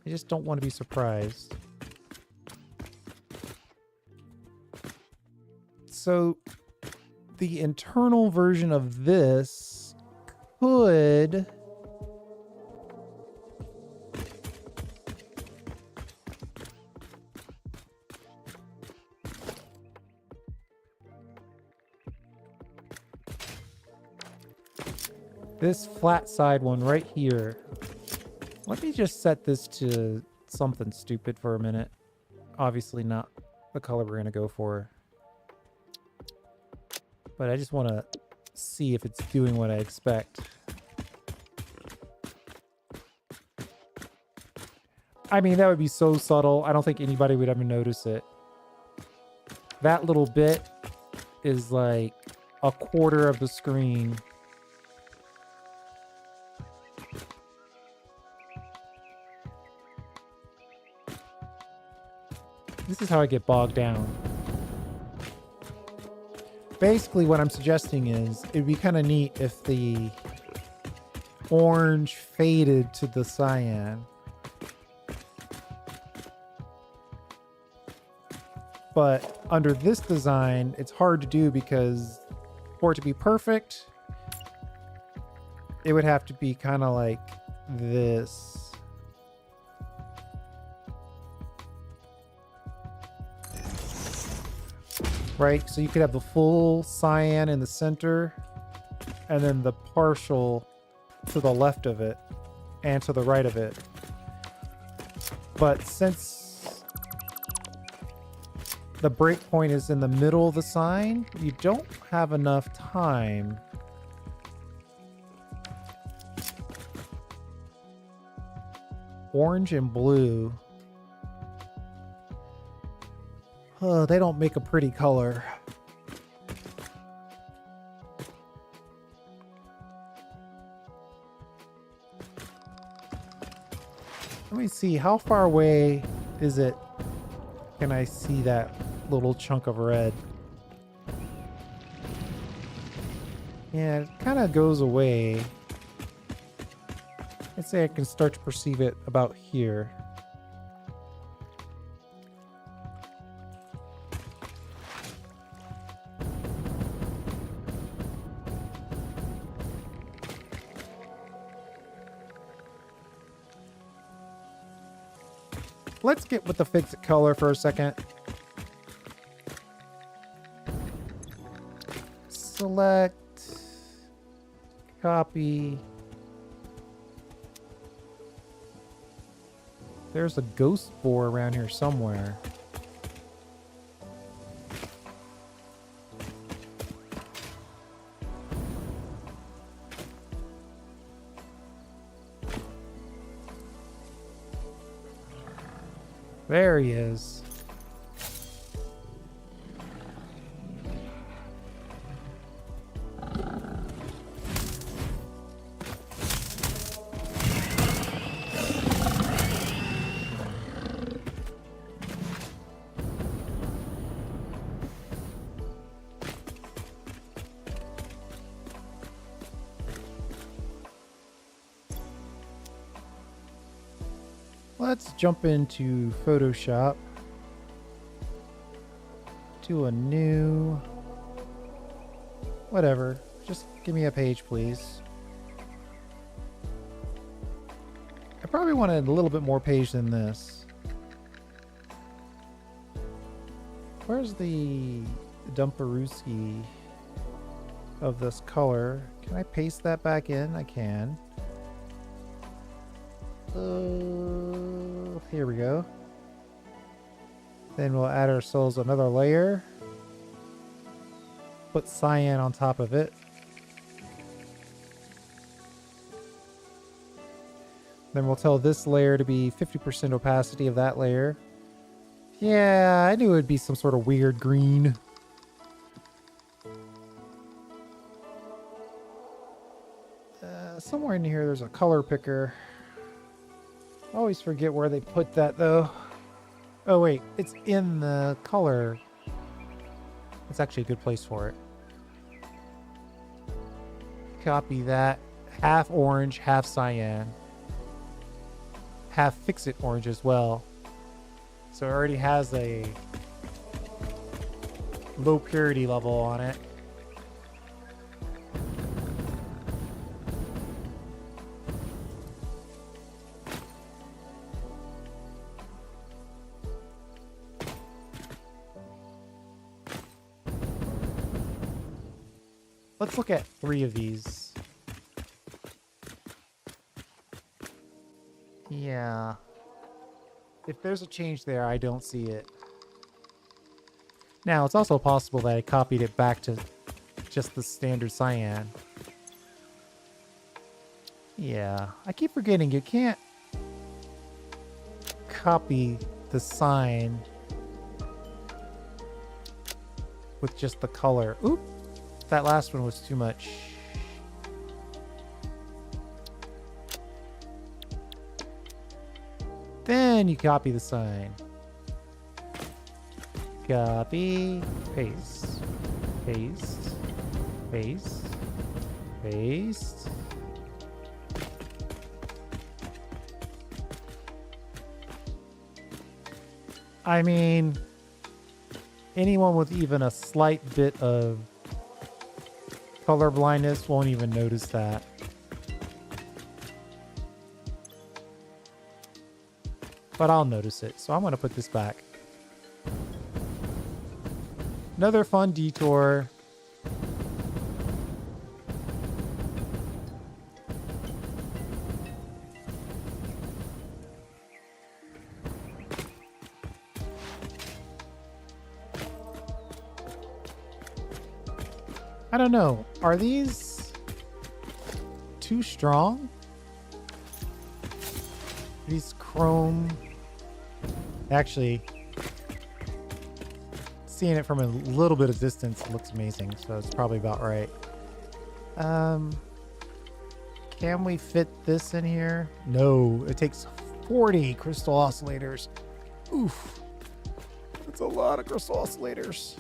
I just don't want to be surprised. So the internal version of this could this flat side one right here. Let me just set this to something stupid for a minute. Obviously not the color we're going to go for. But I just want to see if it's doing what I expect. I mean, that would be so subtle. I don't think anybody would ever notice it. That little bit is like a quarter of the screen. This is how I get bogged down. Basically, what I'm suggesting is it'd be kind of neat if the orange faded to the cyan. But under this design, it's hard to do because for it to be perfect, it would have to be kind of like this. Right? So you could have the full cyan in the center and then the partial to the left of it and to the right of it. But since the breakpoint is in the middle of the sign, you don't have enough time. Orange and blue. Oh, they don't make a pretty color. Let me see, how far away is it? Can I see that little chunk of red? Yeah, it kind of goes away. I'd say I can start to perceive it about here. Let's get with the fixed color for a second. Select, copy. There's a ghost boar around here somewhere. There he is. Let's jump into Photoshop. To a new... Whatever. Just give me a page, please. I probably wanted a little bit more page than this. Where's the Dumperuski of this color? Can I paste that back in? I can. Here we go. Then we'll add ourselves another layer. Put cyan on top of it. Then we'll tell this layer to be 50% opacity of that layer. Yeah, I knew it would be some sort of weird green. Somewhere in here there's a color picker. I always forget where they put that though. Oh wait, it's in the color. It's actually a good place for it. Copy that. Half orange, half cyan. Half fix-it orange as well. So it already has a low purity level on it. Let's look at 3 of these. Yeah. If there's a change there, I don't see it. Now, it's also possible that I copied it back to just the standard cyan. Yeah. I keep forgetting you can't copy the sign with just the color. Oop! That last one was too much. Then you copy the sign. Copy, paste, paste, paste, paste. I mean, anyone with even a slight bit of color blindness won't even notice that. But I'll notice it, so I'm going to put this back. Another fun detour. I don't know. Are these too strong? These chrome... Actually, seeing it from a little bit of distance looks amazing, so it's probably about right. Can we fit this in here? No, it takes 40 crystal oscillators. Oof. That's a lot of crystal oscillators.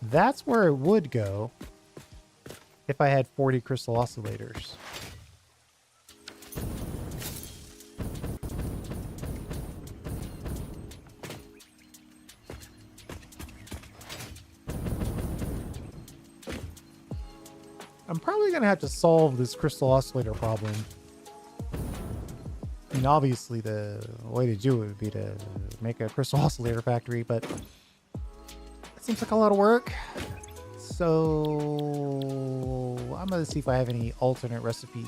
That's where it would go if I had 40 crystal oscillators. I'm probably going to have to solve this crystal oscillator problem. I mean, obviously the way to do it would be to make a crystal oscillator factory, but it seems like a lot of work. So I'm going to see if I have any alternate recipes.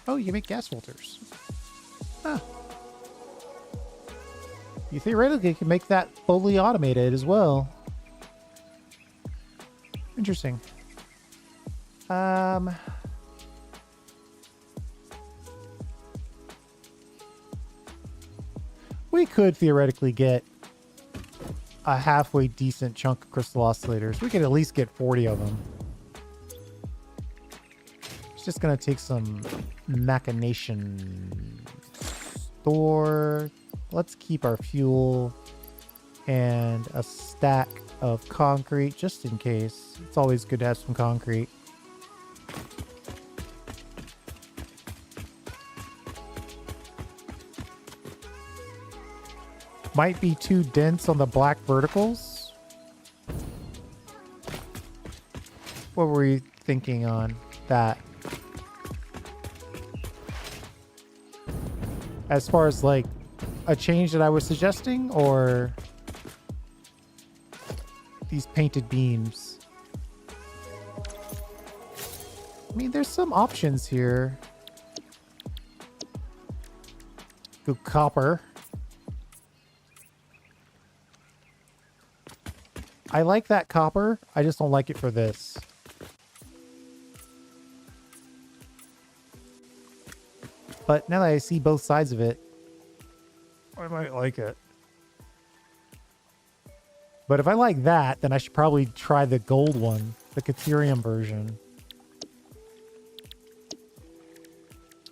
Oh, you can make gas filters. Huh. You theoretically can make that fully automated as well. Interesting. We could theoretically get a halfway decent chunk of crystal oscillators. We could at least get 40 of them. It's just going to take some machination. Store. Let's keep our fuel and a stack of concrete just in case. It's always good to have some concrete. Might be too dense on the black verticals. What were you thinking on that? As far as like a change that I was suggesting, or these painted beams? I mean, there's some options here. Go copper. I like that copper. I just don't like it for this. But now that I see both sides of it, I might like it. But if I like that, then I should probably try the gold one, the Caterium version.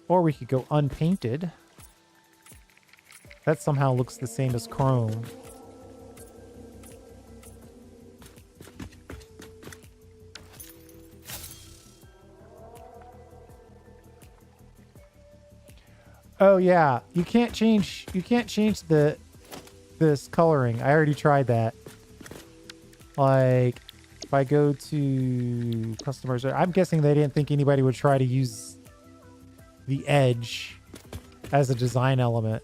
Or we could go unpainted. That somehow looks the same as chrome. Oh yeah, you can't change this coloring. I already tried that. Like if I go to customers, I'm guessing they didn't think anybody would try to use the edge as a design element,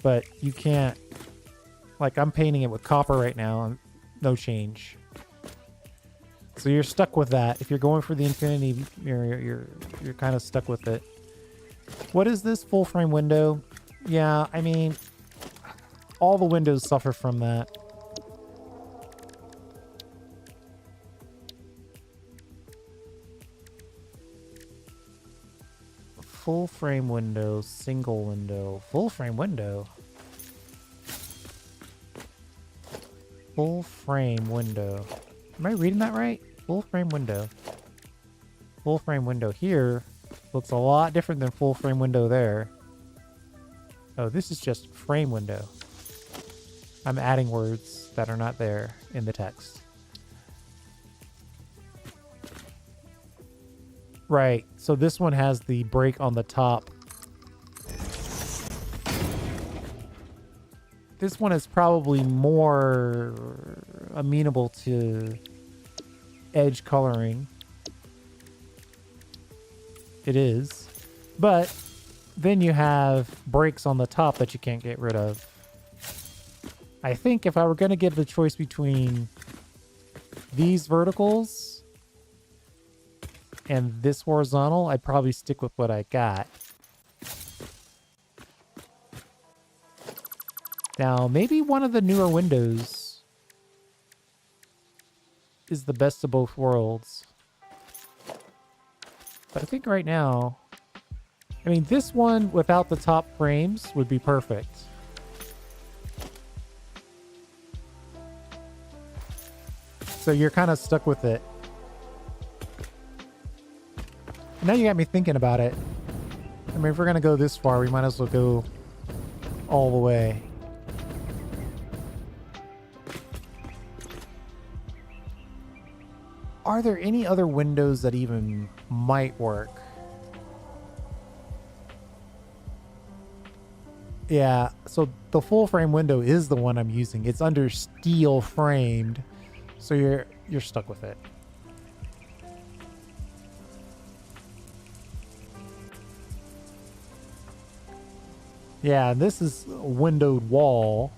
but you can't. Like I'm painting it with copper right now, no change. So you're stuck with that. If you're going for the infinity, you're kind of stuck with it. What is this full frame window? Yeah, I mean, all the windows suffer from that. Full frame window, single window, full frame window. Full frame window. Am I reading that right? Full frame window. Full frame window here looks a lot different than full frame window there. Oh, this is just frame window. I'm adding words that are not there in the text. Right, so this one has the break on the top. This one is probably more amenable to edge coloring. It is. But then you have breaks on the top that you can't get rid of. I think if I were going to give the choice between these verticals and this horizontal, I'd probably stick with what I got. Now, maybe one of the newer windows is the best of both worlds. But I think right now, I mean, this one without the top frames would be perfect. So you're kind of stuck with it. Now you got me thinking about it. I mean, if we're going to go this far, we might as well go all the way. Are there any other windows that even might work? Yeah, so the full frame window is the one I'm using. It's under steel framed, so you're stuck with it. Yeah, this is a windowed wall.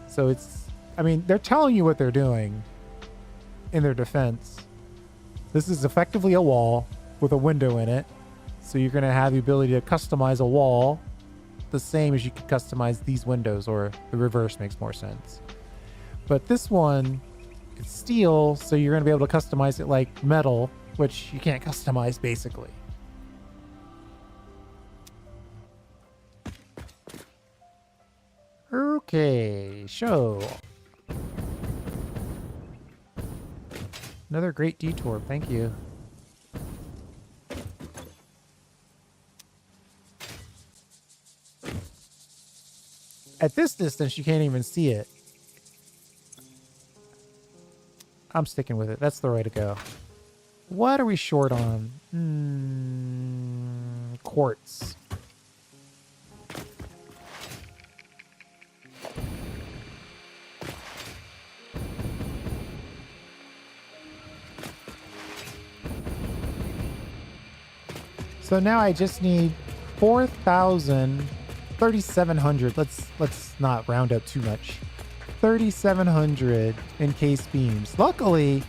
So it's, I mean, they're telling you what they're doing in their defense. This is effectively a wall with a window in it. So you're going to have the ability to customize a wall the same as you could customize these windows, or the reverse makes more sense. But this one, it's steel, so you're going to be able to customize it like metal, which you can't customize basically. Okay, show. Another great detour, thank you. At this distance, you can't even see it. I'm sticking with it. That's the way to go. What are we short on? Quartz. So now I just need 4,000, 3,700. Let's not round up too much. 3,700 encased beams. Luckily,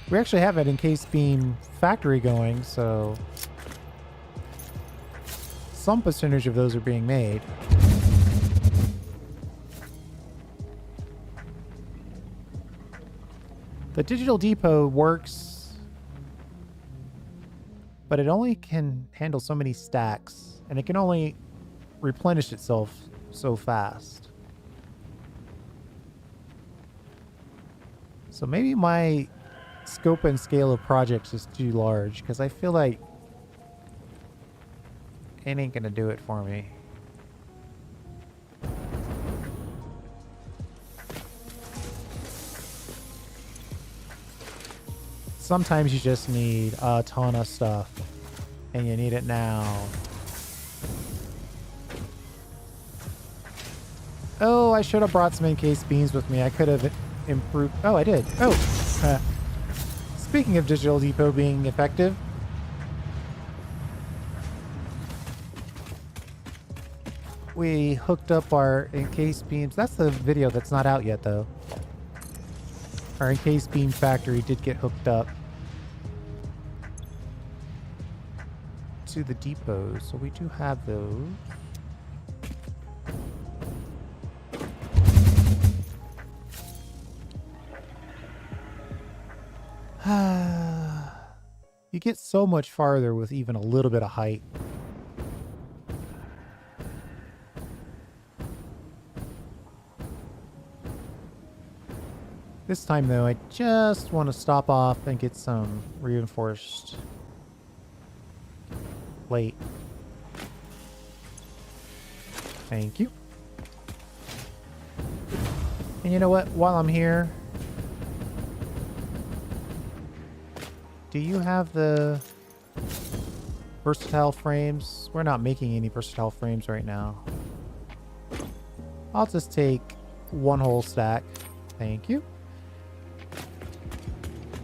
we actually have an encased beam factory going, so some percentage of those are being made. The digital depot works, but it only can handle so many stacks, and it can only replenish itself so fast. So maybe my scope and scale of projects is too large, because I feel like it ain't gonna do it for me. Sometimes you just need a ton of stuff, and you need it now. Oh, I should have brought some encased beams with me. I could have improved. Oh, I did. Oh, speaking of digital depot being effective, we hooked up our encased beams. That's the video that's not out yet, though. Our encased beam factory did get hooked up to the depot, so we do have those. You get so much farther with even a little bit of height. This time, though, I just want to stop off and get some reinforced plate. Thank you. And you know what? While I'm here, do you have the versatile frames? We're not making any versatile frames right now. I'll just take one whole stack. Thank you.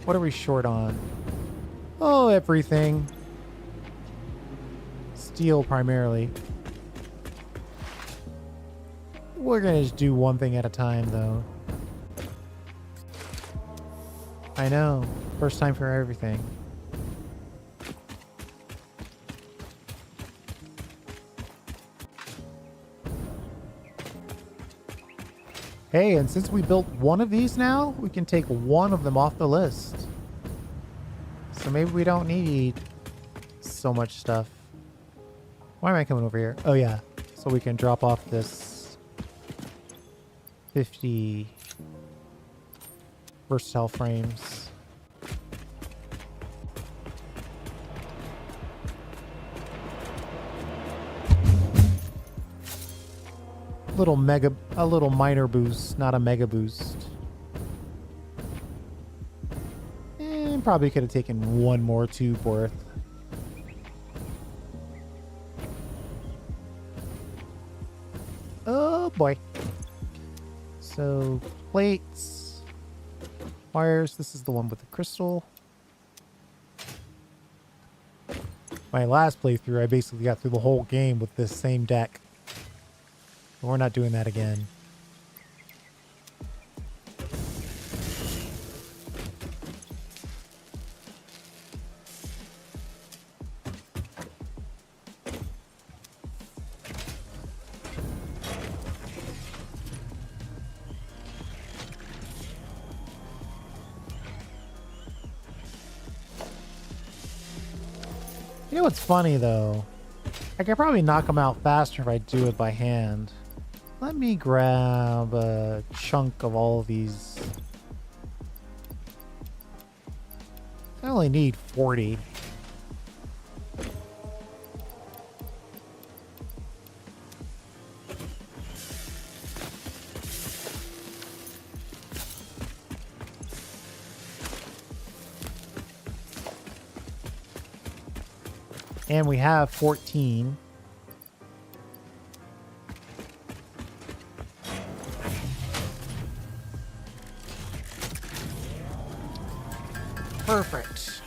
What are we short on? Oh, everything. Steel primarily. We're gonna just do one thing at a time, though. I know. First time for everything. Hey, and since we built one of these now, we can take one of them off the list. So maybe we don't need so much stuff. Why am I coming over here? Oh yeah, so we can drop off this 50 versatile frames. A little minor boost, not a mega boost. And probably could have taken one more tube worth. Oh boy. So plates, wires. This is the one with the crystal. My last playthrough, I basically got through the whole game with this same deck. But we're not doing that again. You know what's funny though? I could probably knock them out faster if I do it by hand. Let me grab a chunk of all of these. I only need 40. And we have 14. Perfect.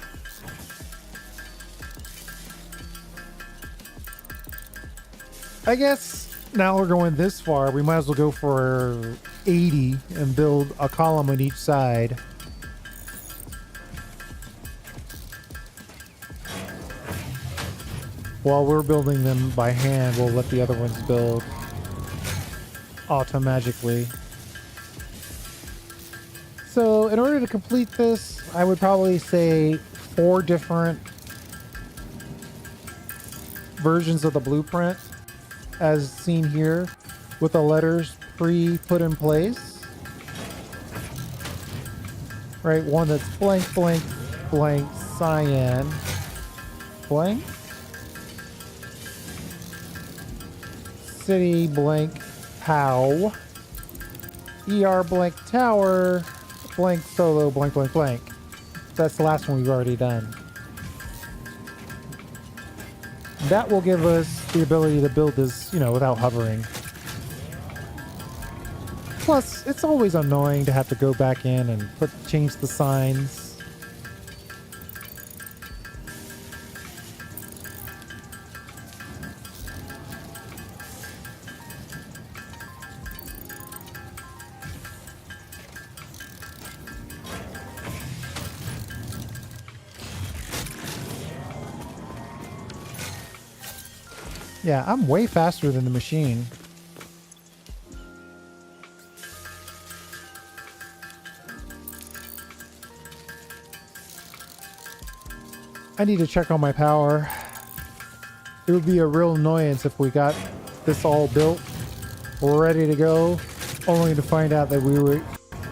I guess now we're going this far, we might as well go for 80 and build a column on each side. While we're building them by hand, we'll let the other ones build automagically. So in order to complete this, I would probably say 4 different versions of the blueprint as seen here with the letters pre-put in place. Right, one that's blank, blank, blank, cyan, blank. City blank POW. ER blank tower blank solo blank blank blank. That's the last one we've already done. That will give us the ability to build this, you know, without hovering. Plus, it's always annoying to have to go back in and change the signs. Yeah, I'm way faster than the machine. I need to check on my power. It would be a real annoyance if we got this all built, we're ready to go, only to find out that we were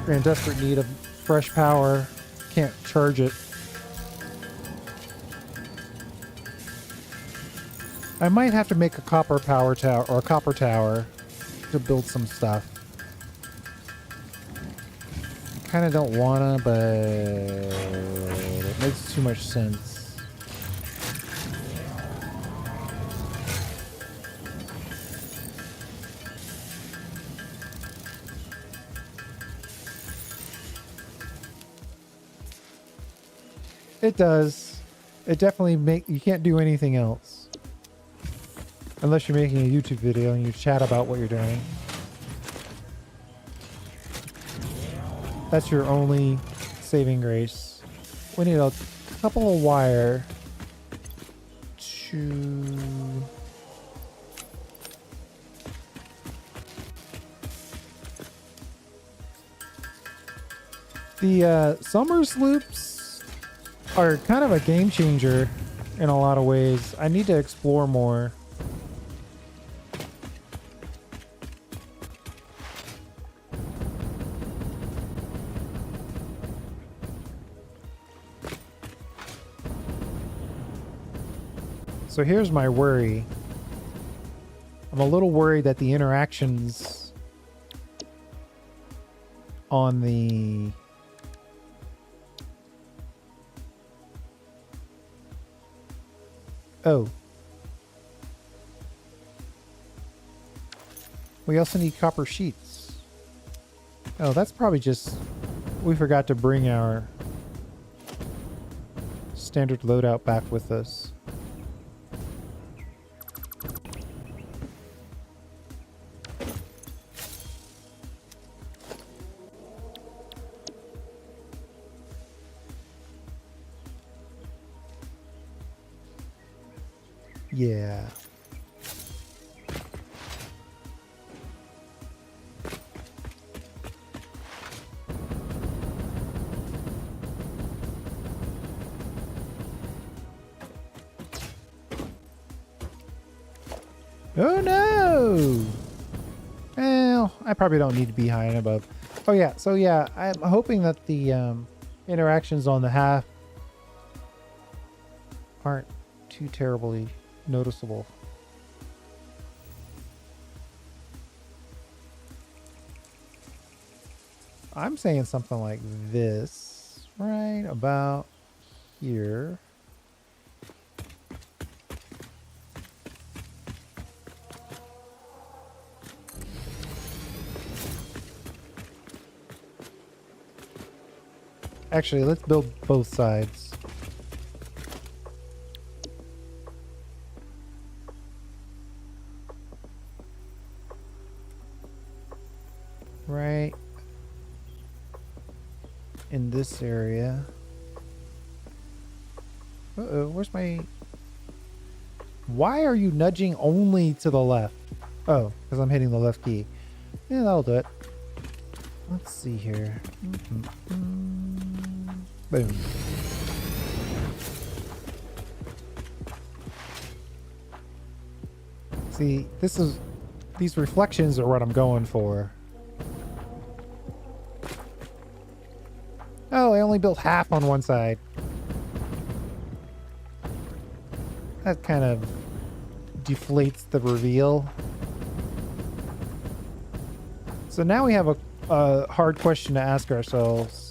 in desperate need of fresh power. Can't charge it. I might have to make a copper power tower or a copper tower to build some stuff. I kind of don't wanna, but it makes too much sense. It does. It definitely you can't do anything else. Unless you're making a YouTube video and you chat about what you're doing. That's your only saving grace. We need a couple of wire to... The Summers loops are kind of a game changer in a lot of ways. I need to explore more. So here's my worry. I'm a little worried that the interactions on the we also need copper sheets. Oh, that's probably just we forgot to bring our standard loadout back with us. Yeah. Oh no! Well, I probably don't need to be high and above. Oh yeah, so yeah, I'm hoping that the interactions on the half aren't too terribly noticeable. I'm saying something like this, right about here. Actually, let's build both sides. Right in this area. Uh-oh, where's my... Why are you nudging only to the left? Oh, because I'm hitting the left key. Yeah, that'll do it. Let's see here. Boom. See, these reflections are what I'm going for. Oh, I only built half on one side. That kind of deflates the reveal. So now we have a hard question to ask ourselves.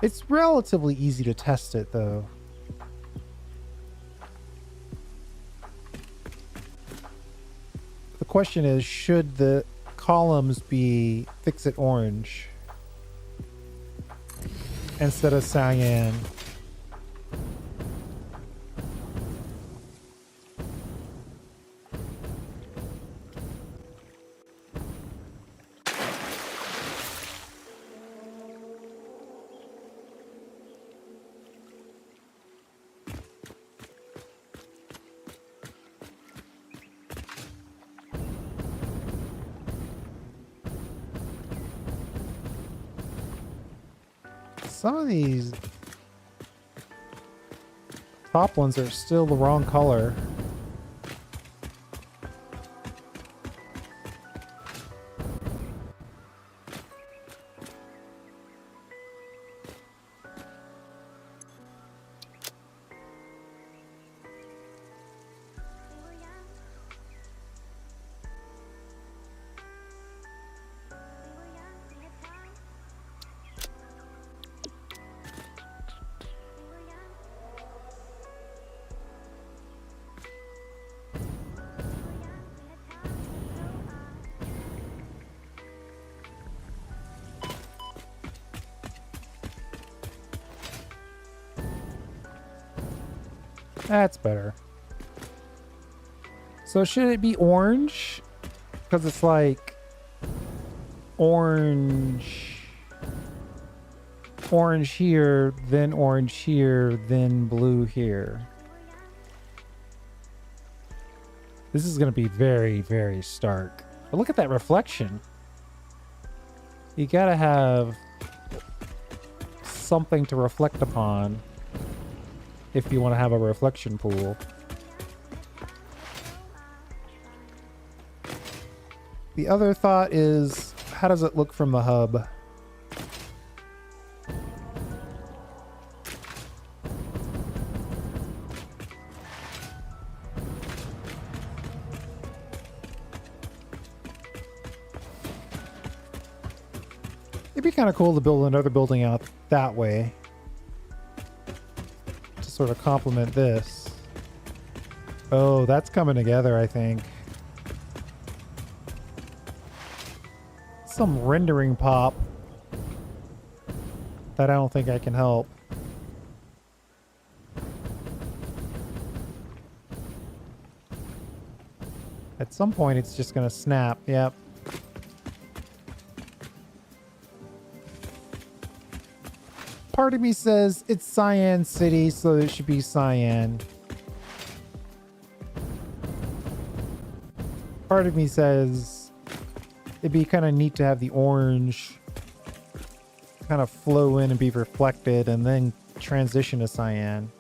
It's relatively easy to test it, though. The question is, should the columns be fix-it orange instead of cyan? Some of these top ones are still the wrong color. That's better. So should it be orange? Because it's like orange here, then orange here, then blue here. This is going to be very, very stark. But look at that reflection. You got to have something to reflect upon if you want to have a reflection pool. The other thought is, how does it look from the hub? It'd be kind of cool to build another building out that way to sort of complement this. Oh, that's coming together, I think. Some rendering pop that I don't think I can help. At some point, it's just going to snap. Yep. Part of me says it's Cyan City, so it should be cyan. Part of me says it'd be kind of neat to have the orange kind of flow in and be reflected and then transition to cyan.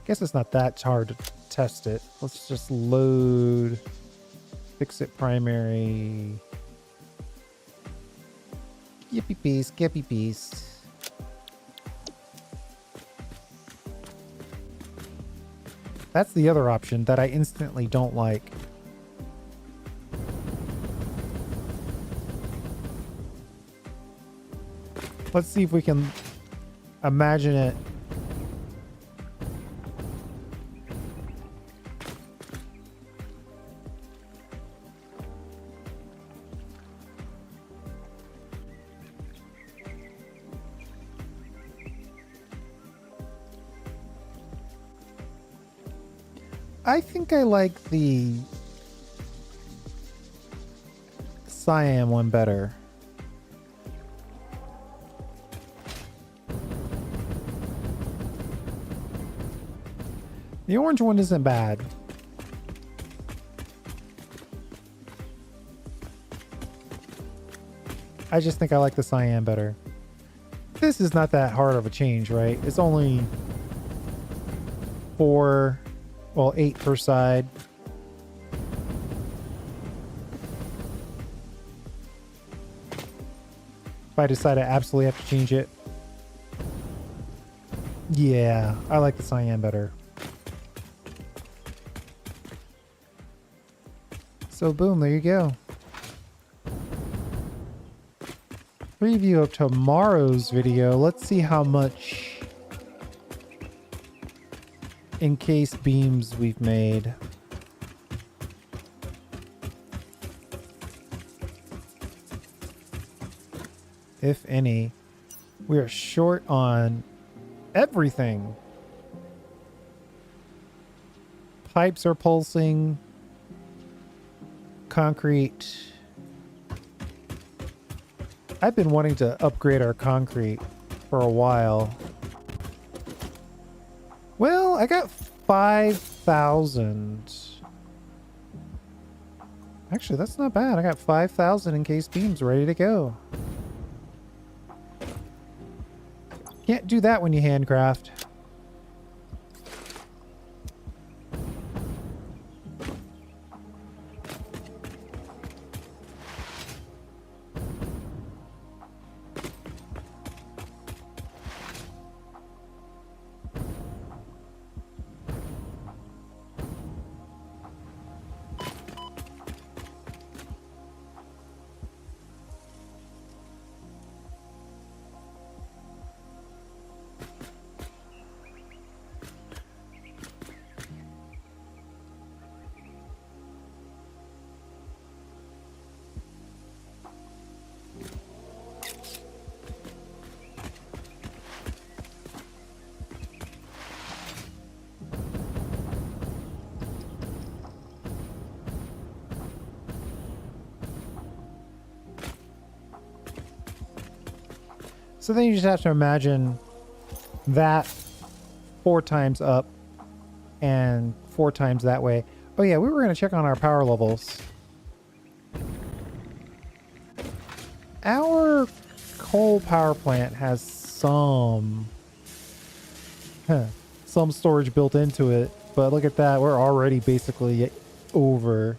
Guess it's not that hard to test it. Let's just load fix-it primary. Yippee peace, gippy peace. That's the other option that I instantly don't like. Let's see if we can Imagine it. I think I like the cyan one better. The orange one isn't bad. I just think I like the cyan better. This is not that hard of a change, right? It's only 4, well, 8 per side. If I decide I absolutely have to change it. Yeah, I like the cyan better. So boom, there you go. Preview of tomorrow's video. Let's see how much encased beams we've made. If any. We are short on everything. Pipes are pulsing. Concrete. I've been wanting to upgrade our concrete for a while. Well, I got 5,000. Actually, that's not bad. I got 5,000 encased beams ready to go. Can't do that when you handcraft. So then you just have to imagine that 4 times up and 4 times that way. Oh yeah, we were going to check on our power levels. Our coal power plant has some storage built into it, but look at that, we're already basically over.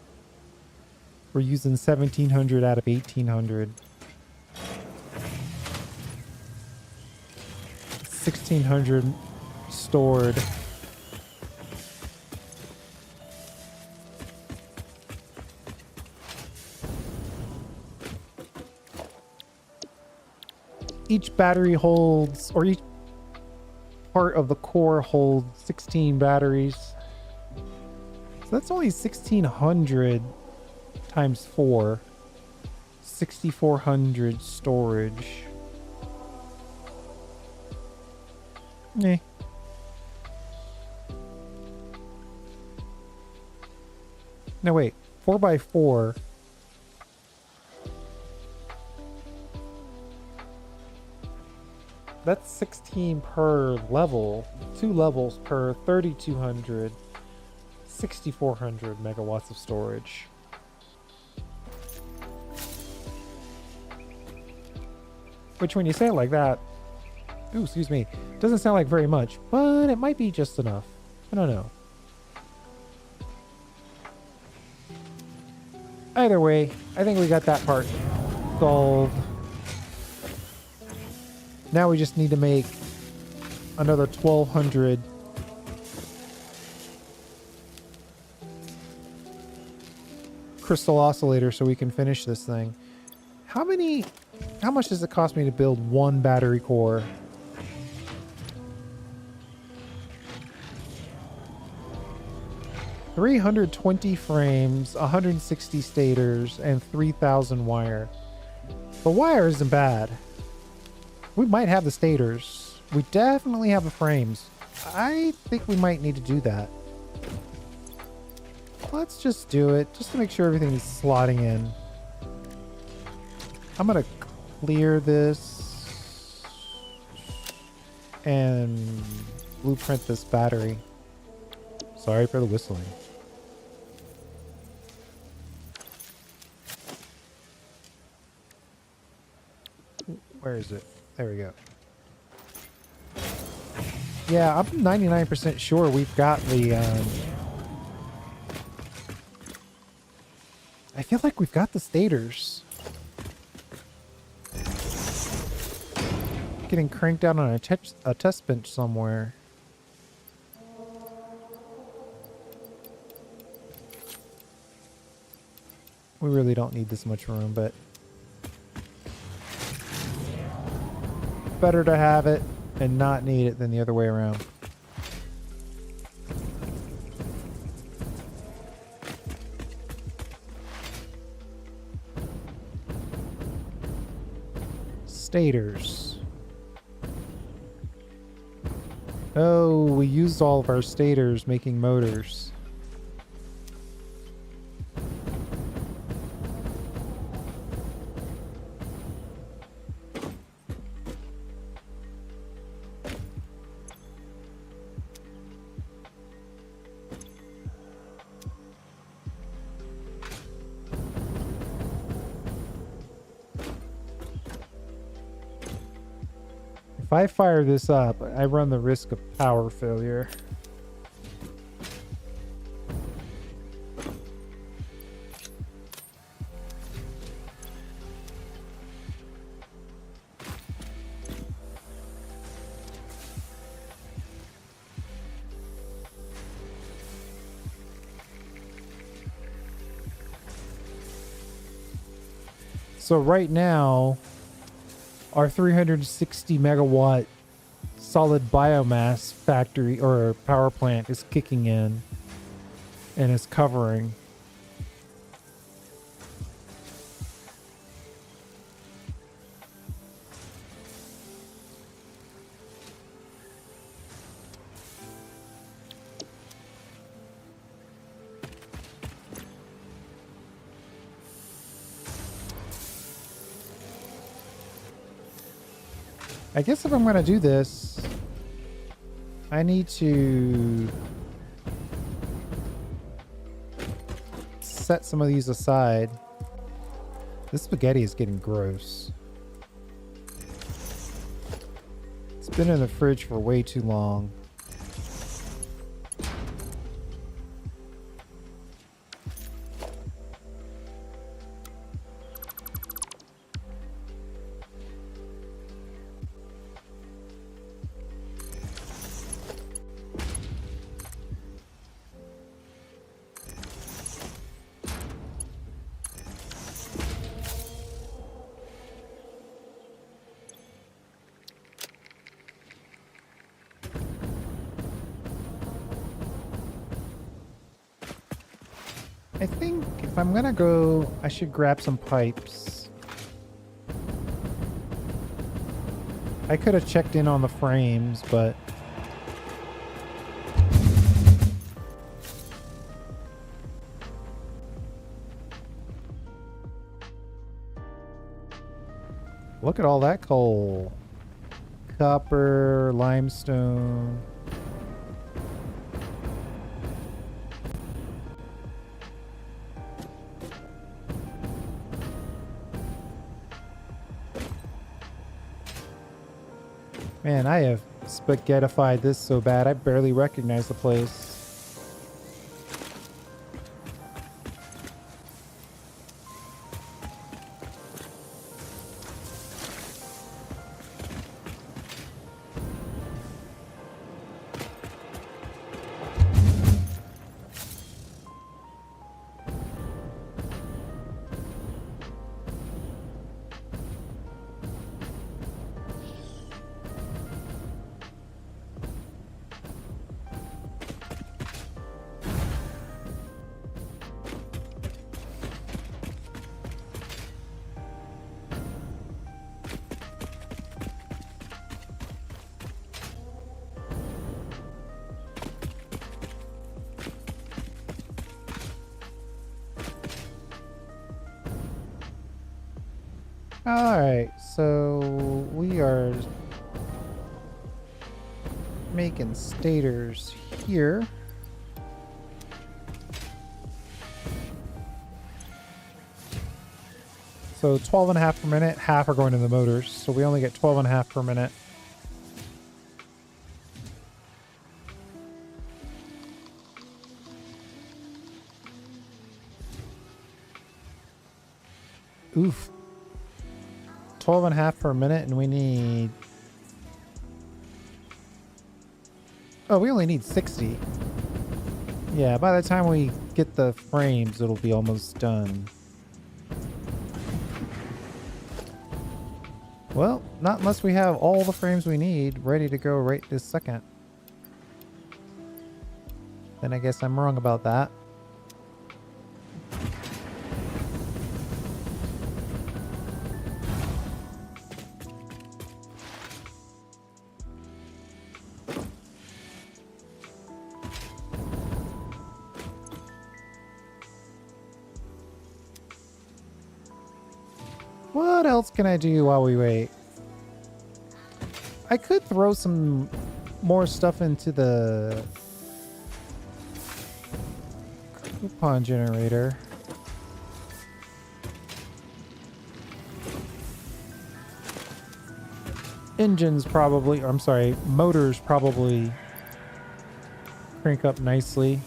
We're using 1,700 out of 1,800. 1,600 stored. Each battery holds, or each part of the core holds 16 batteries. So that's only 1,600 times 4. 6,400 storage. Eh. No, wait. 4x4. That's 16 per level. 2 levels per 3,200. 6,400 megawatts of storage. Which, when you say it like that, ooh, excuse me, doesn't sound like very much, but it might be just enough. I don't know. Either way, I think we got that part solved. Now we just need to make another 1,200 crystal oscillators so we can finish this thing. How much does it cost me to build one battery core? 320 frames, 160 stators, and 3,000 wire. The wire isn't bad. We might have the stators. We definitely have the frames. I think we might need to do that. Let's just do it, just to make sure everything is slotting in. I'm gonna clear this and blueprint this battery. Sorry for the whistling. Where is it? There we go. Yeah, I'm 99% sure we've got the... I feel like we've got the stators. Getting cranked out on a test bench somewhere. We really don't need this much room, but better to have it and not need it than the other way around. Stators. Oh, we used all of our stators making motors. If I fire this up, I run the risk of power failure. So right now, our 360 megawatt solid biomass factory or power plant is kicking in and is covering. I guess if I'm going to do this, I need to set some of these aside. This spaghetti is getting gross. It's been in the fridge for way too long. I think if I'm gonna go, I should grab some pipes. I could have checked in on the frames, but look at all that coal. Copper, limestone. Man, I have spaghettified this so bad I barely recognize the place. Alright, so we are making stators here. So 12.5 per minute, half are going to the motors. So we only get 12.5 per minute. Oof. 12.5 per minute, and we need... Oh, we only need 60. Yeah, by the time we get the frames, it'll be almost done. Well, not unless we have all the frames we need ready to go right this second. Then I guess I'm wrong about that. What else can I do while we wait? I could throw some more stuff into the coupon generator. Engines probably, or I'm sorry, motors probably crank up nicely.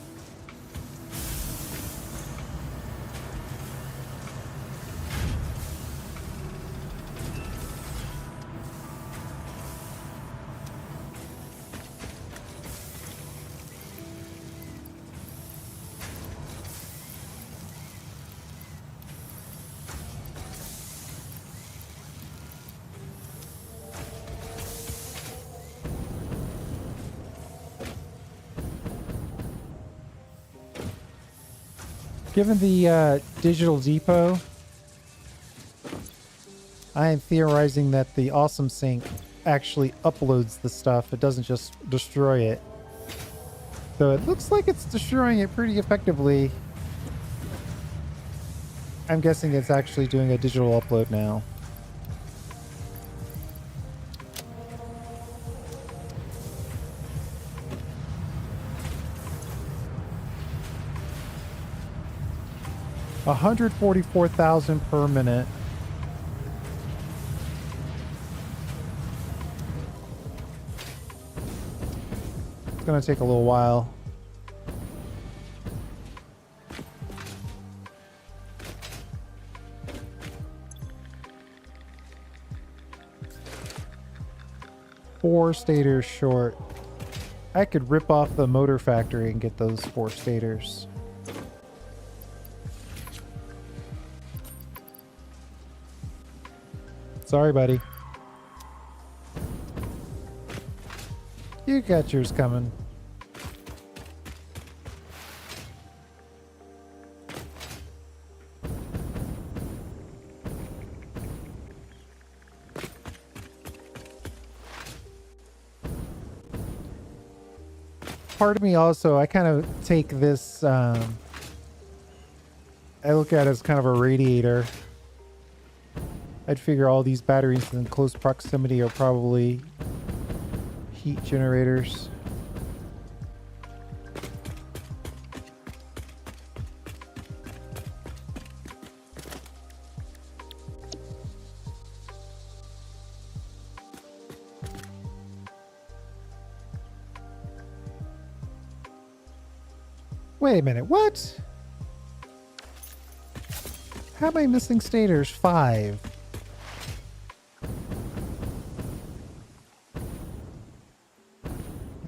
Given the digital depot, I am theorizing that the Awesome Sync actually uploads the stuff. It doesn't just destroy it. So it looks like it's destroying it pretty effectively. I'm guessing it's actually doing a digital upload now. $144,000 per minute. It's gonna take a little while. Four stators short. I could rip off the motor factory and get those 4 stators. Sorry, buddy. You got yours coming. Part of me also, I kind of take this, I look at it as kind of a radiator. I'd figure all these batteries in close proximity are probably heat generators. Wait a minute, what? How am I missing stators? 5.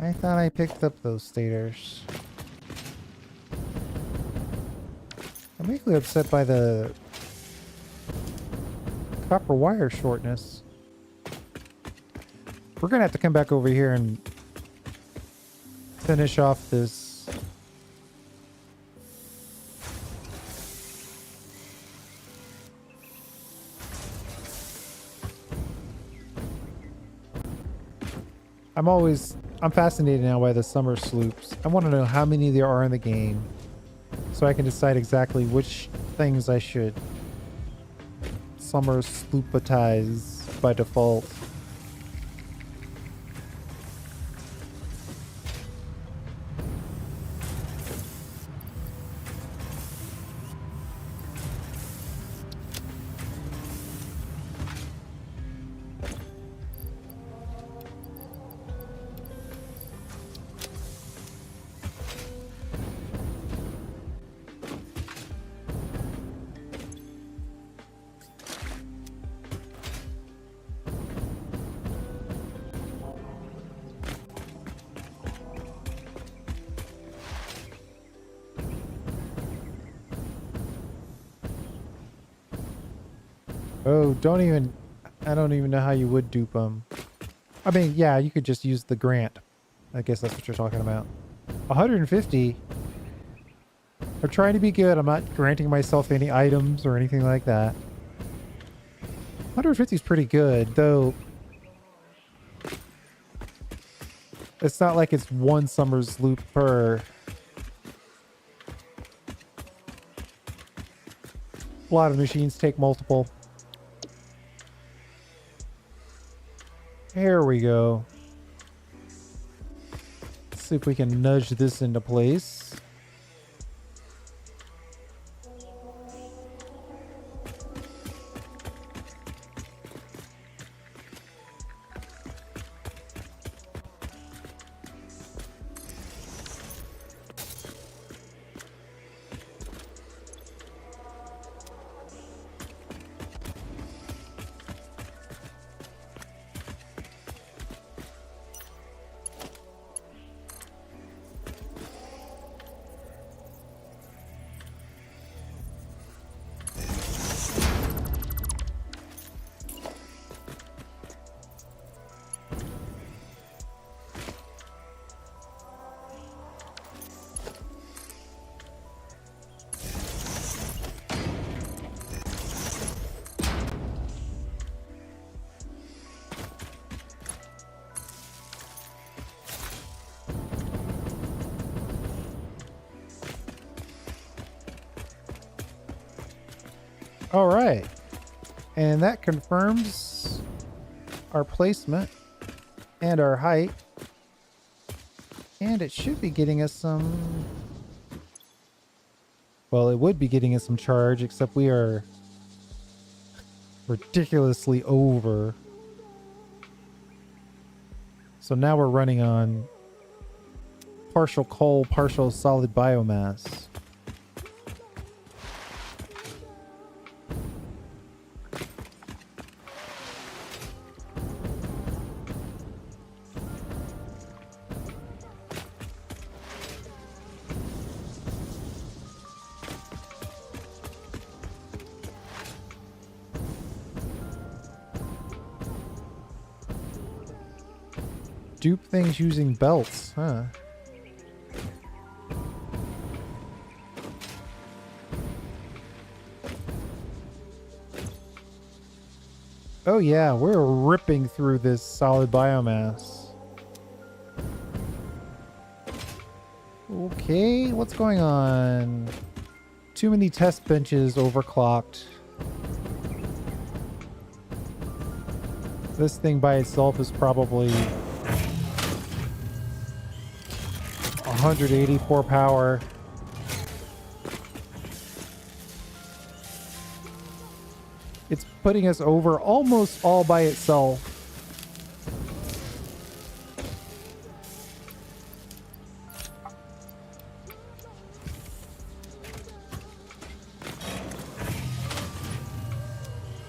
I thought I picked up those stators. I'm mainly upset by the copper wire shortness. We're gonna have to come back over here and finish off this. I'm fascinated now by the summer sloops. I want to know how many there are in the game so I can decide exactly which things I should Summer sloopatize by default. Oh, I don't even know how you would dupe them. I mean, yeah, you could just use the grant. I guess that's what you're talking about. 150? I'm trying to be good. I'm not granting myself any items or anything like that. 150 is pretty good, though. It's not like it's one summer's loop per. A lot of machines take multiple. Here we go. Let's see if we can nudge this into place. All right. And that confirms our placement and our height. And it should be getting us some... Well, it would be getting us some charge, except we are ridiculously over. So now we're running on partial coal, partial solid biomass. Dupe things using belts, huh? Oh yeah, we're ripping through this solid biomass. Okay, what's going on? Too many test benches overclocked. This thing by itself is probably 184 power. It's putting us over almost all by itself.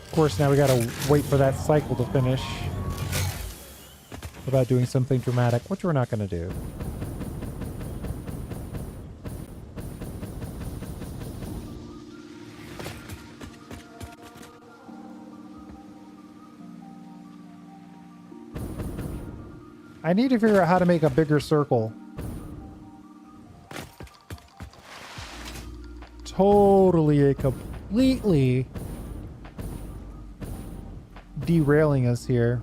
Of course, now we gotta wait for that cycle to finish without doing something dramatic, which we're not gonna do. I need to figure out how to make a bigger circle. Totally completely derailing us here.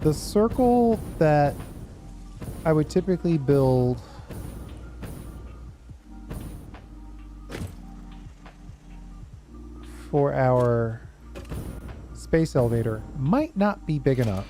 The circle that I would typically build for our space elevator might not be big enough.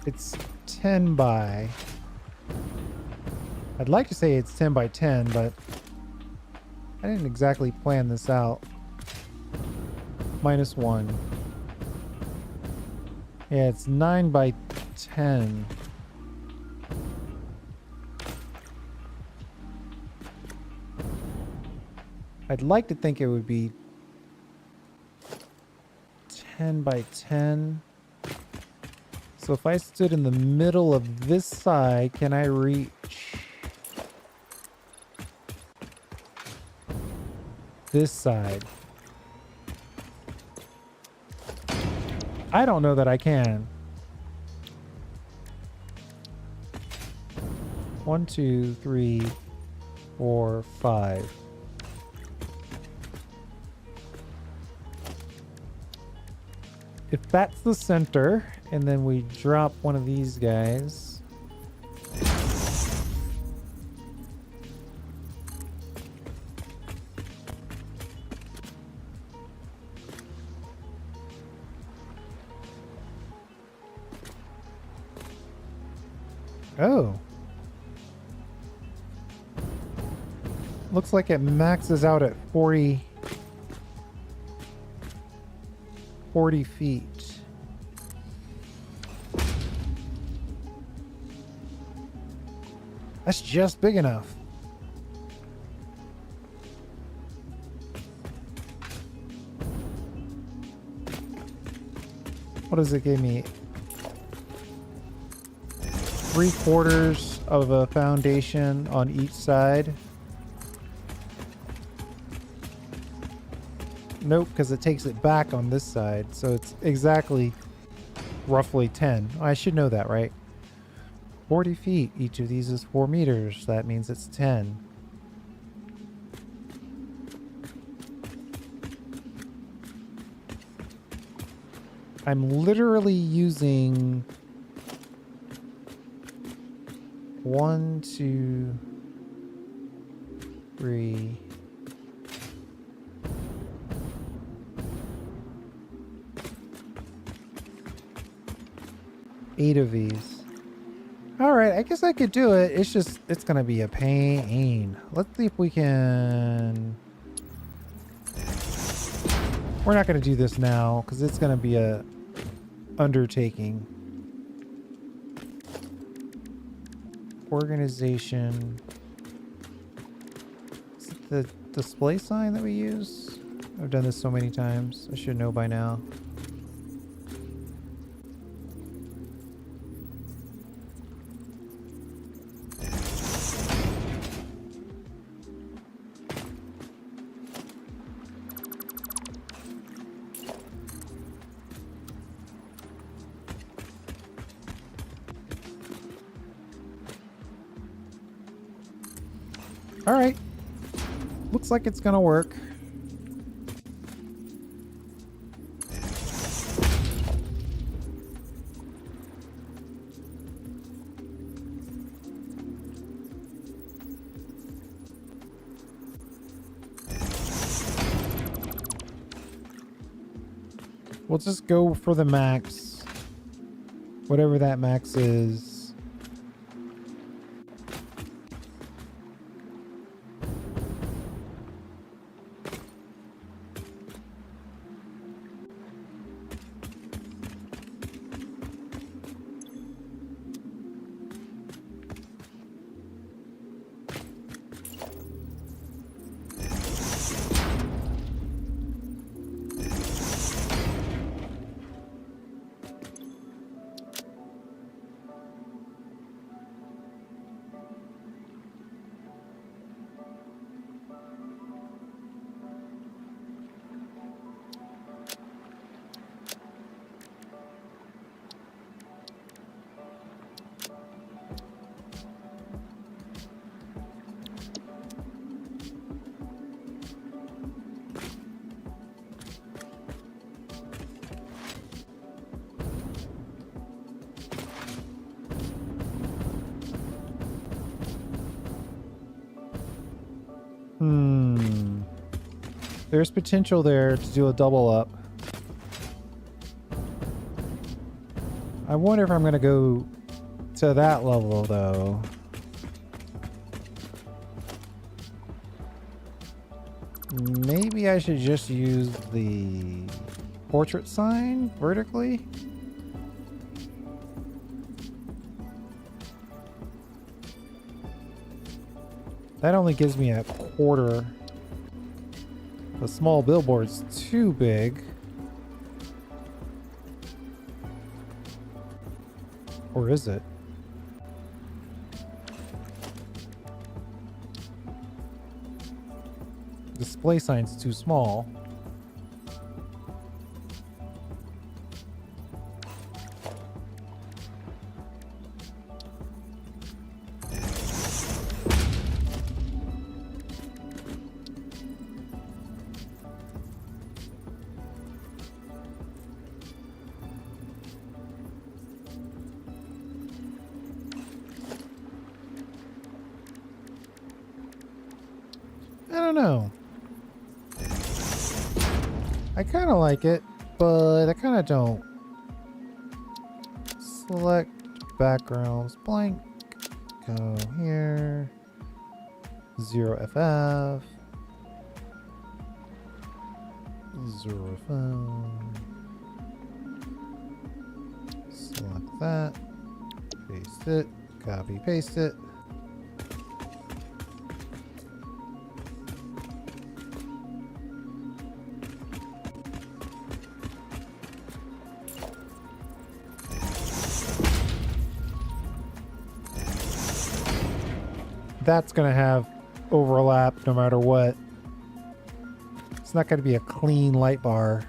It's 10 by... I'd like to say it's 10 by 10, but I didn't exactly plan this out. -1. Yeah, it's 9 by 10. I'd like to think it would be 10 by 10. So if I stood in the middle of this side, can I reach this side? I don't know that I can. 1, 2, 3, 4, 5. If that's the center, and then we drop one of these guys. Oh. Looks like it maxes out at 40 feet. That's just big enough. What does it give me? 3/4 of a foundation on each side. Nope, because it takes it back on this side. So it's exactly roughly 10. I should know that, right? 40 feet. Each of these is 4 meters. That means it's 10. I'm literally using 1, 2, 3, 8 of these. All right, I guess I could do it. It's just, it's going to be a pain. Let's see if we can... We're not going to do this now because it's going to be a undertaking. Organization. Is it the display sign that we use? I've done this so many times. I should know by now. All right. Looks like it's gonna work. We'll just go for the max. Whatever that max is. Hmm. There's potential there to do a double up. I wonder if I'm going to go to that level, though. Maybe I should just use the portrait sign vertically. That only gives me a quarter. The small billboard's too big. Or is it? Display sign's too small. I don't know. I kind of like it, but I kind of don't. Select backgrounds, blank. Go here. 0FF. 0FF. Select that. Paste it. Copy, paste it. That's going to have overlap no matter what. It's not going to be a clean light bar.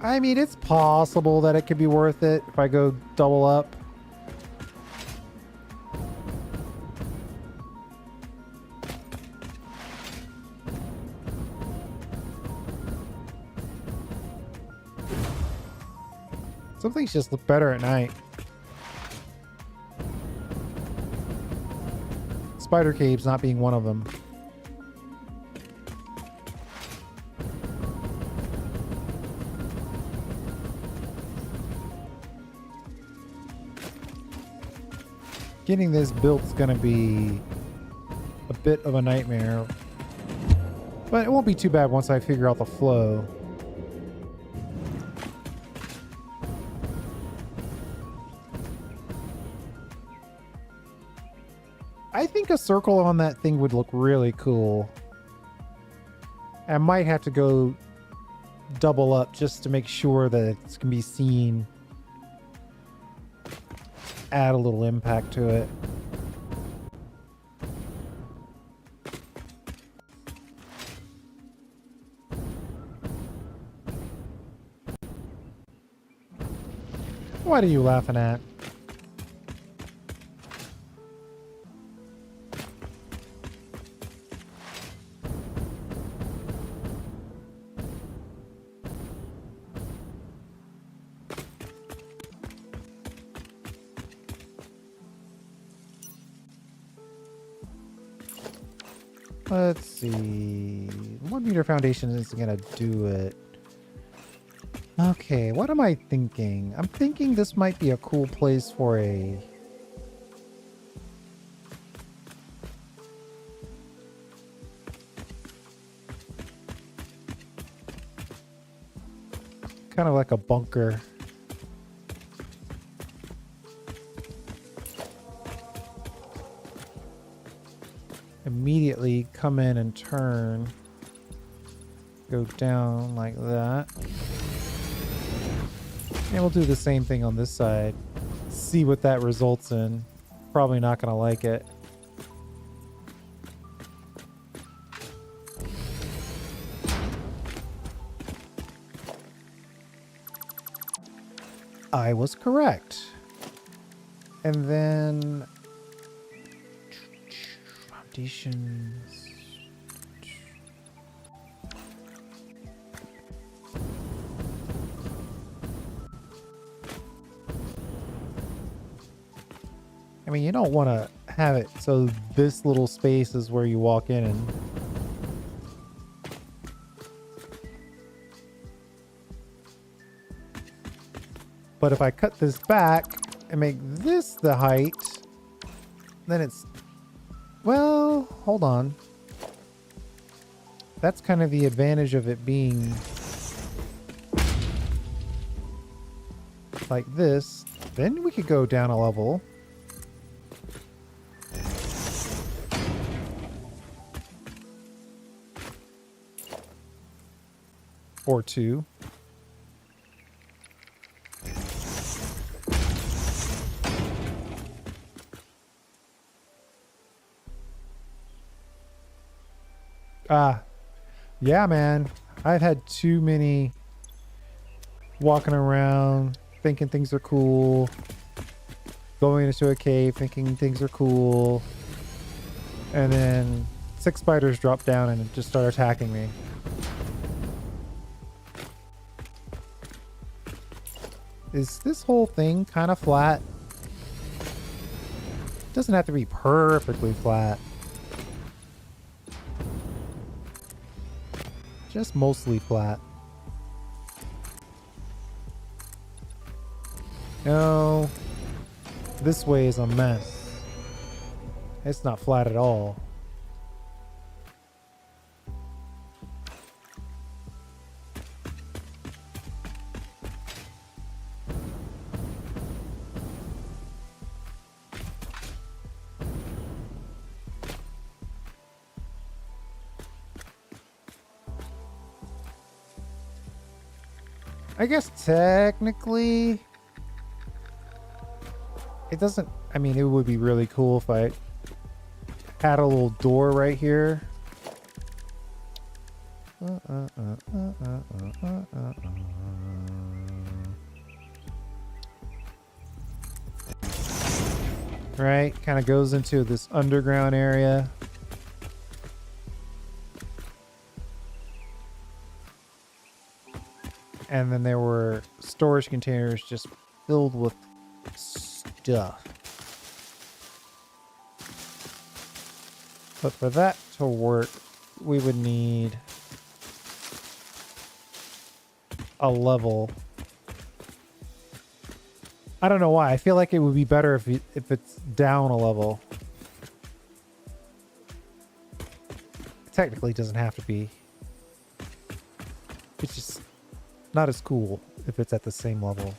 I mean, it's possible that it could be worth it if I go double up. Some things just look better at night. Spider caves not being one of them. Getting this built is going to be a bit of a nightmare, but it won't be too bad once I figure out the flow. I think a circle on that thing would look really cool. I might have to go double up just to make sure that it can be seen. Add a little impact to it. What are you laughing at? Let's see. 1 meter foundation isn't gonna do it. Okay, what am I thinking? I'm thinking this might be a cool place for a... kind of like a bunker. Immediately come in and turn. Go down like that. And we'll do the same thing on this side. See what that results in. Probably not going to like it. I was correct. And then foundations. I mean, you don't want to have it so this little space is where you walk in and but if I cut this back and make this the height, then it's, well, hold on. That's kind of the advantage of it being like this. Then we could go down a level. Or two. Yeah, man. I've had too many walking around thinking things are cool, going into a cave thinking things are cool, and then 6 spiders drop down and just start attacking me. Is this whole thing kind of flat? It doesn't have to be perfectly flat. Just mostly flat. No. This way is a mess. It's not flat at all. I guess technically it doesn't, I mean, it would be really cool if I had a little door right here. Right, kind of goes into this underground area. And then there were storage containers just filled with stuff. But for that to work, we would need a level. I don't know why. I feel like it would be better if it's down a level. It technically doesn't have to be. It's just not as cool if it's at the same level.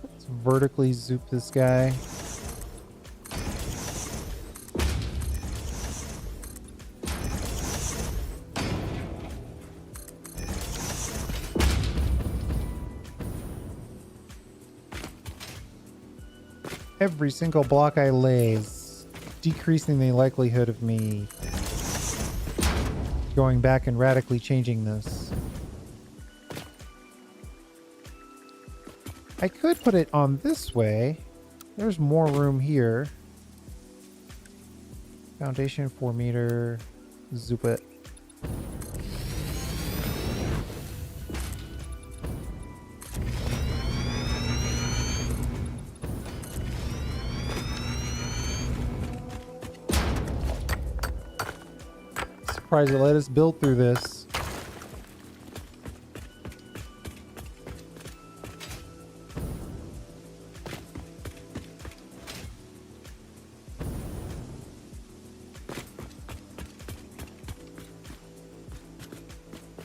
Let's vertically zoop this guy. Every single block I lay is decreasing the likelihood of me going back and radically changing this. I could put it on this way. There's more room here. Foundation 4 meter. Zoop it. Surprised it let us build through this.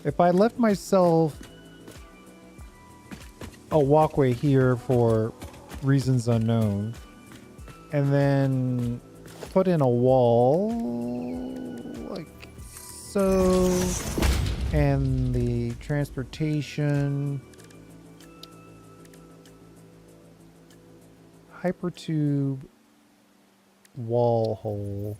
If I left myself a walkway here for reasons unknown, and then put in a wall like so, and the transportation, hypertube wall hole.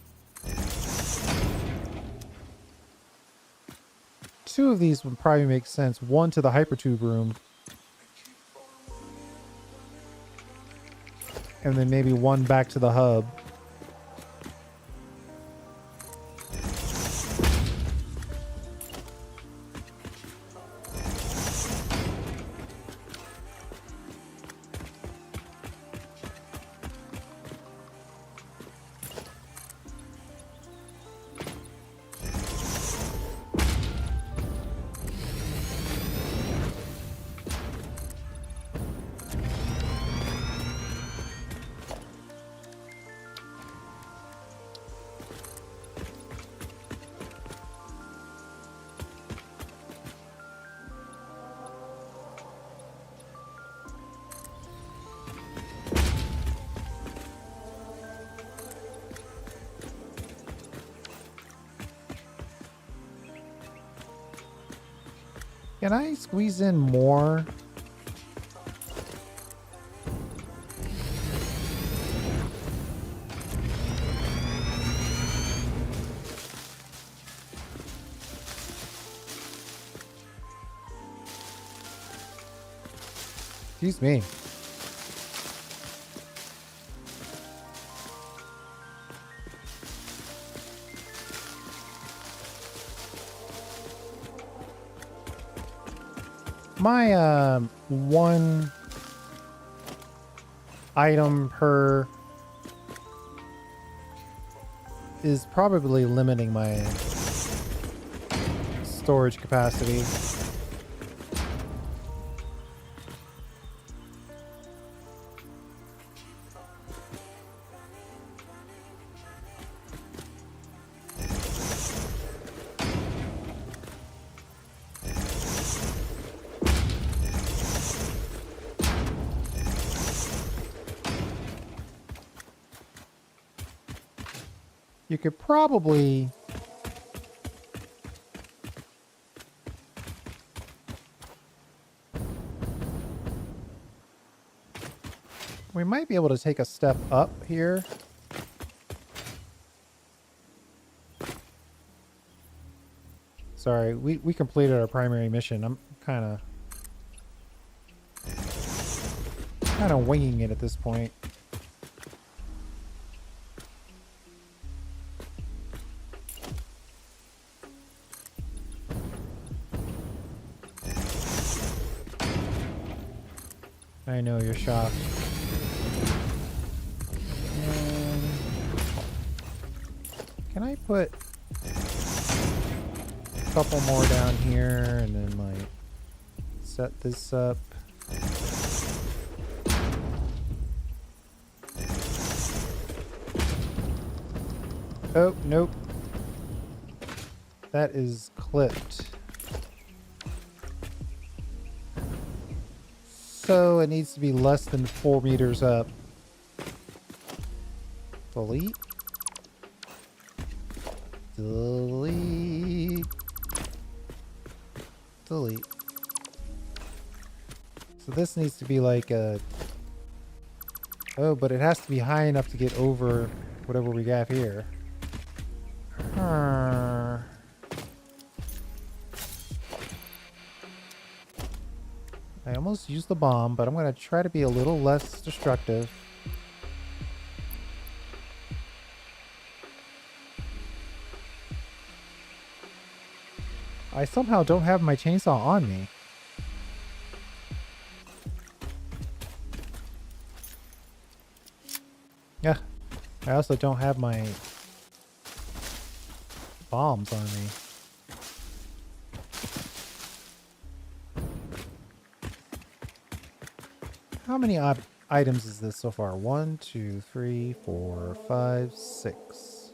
2 of these would probably make sense. 1 to the hypertube room. And then maybe 1 back to the hub. Can I squeeze in more? Excuse me. My 1 item per is probably limiting my storage capacity. You could probably we might be able to take a step up here. Sorry, we completed our primary mission. I'm kind of winging it at this point. I know you're shocked. Can I put a couple more down here and then like set this up? Oh, nope. That is clipped. So it needs to be less than 4 meters up. Delete. Delete. Delete. So this needs to be like a... Oh, but it has to be high enough to get over whatever we got here. I almost used the bomb, but I'm going to try to be a little less destructive. I somehow don't have my chainsaw on me. Yeah, I also don't have my bombs on me. How many items is this so far? 1, 2, 3, 4, 5, 6.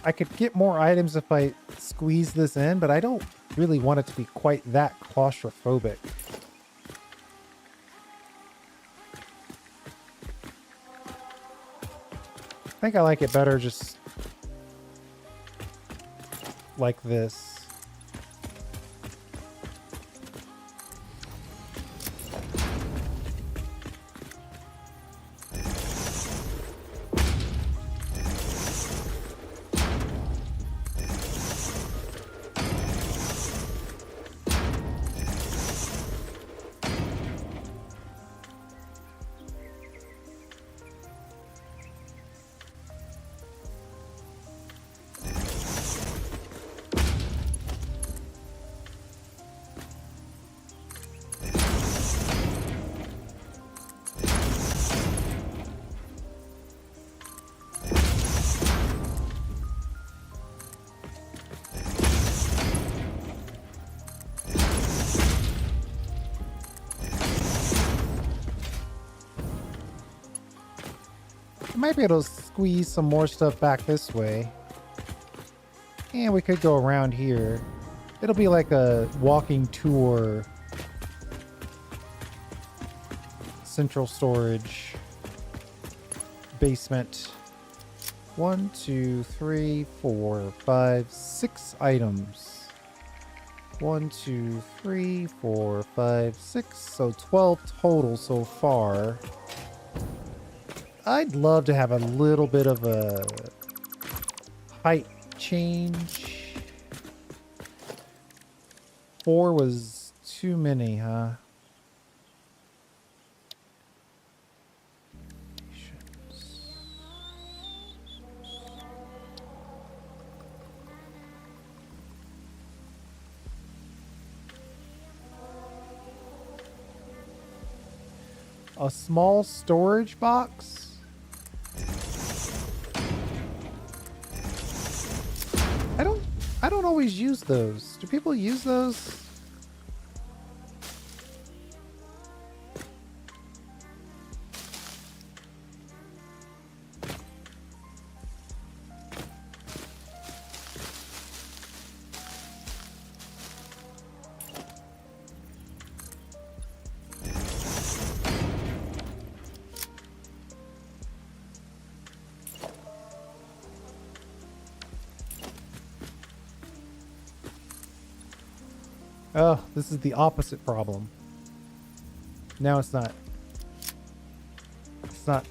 I could get more items if I squeeze this in, but I don't really want it to be quite that claustrophobic. I think I like it better just like this. Might be able to squeeze some more stuff back this way. And we could go around here. It'll be like a walking tour. Central storage. Basement. 1, 2, 3, 4, 5, 6 items. 1, 2, 3, 4, 5, 6. So 12 total so far. I'd love to have a little bit of a height change. 4 was too many, huh? A small storage box? I don't always use those. Do people use those? Oh, this is the opposite problem. Now it's not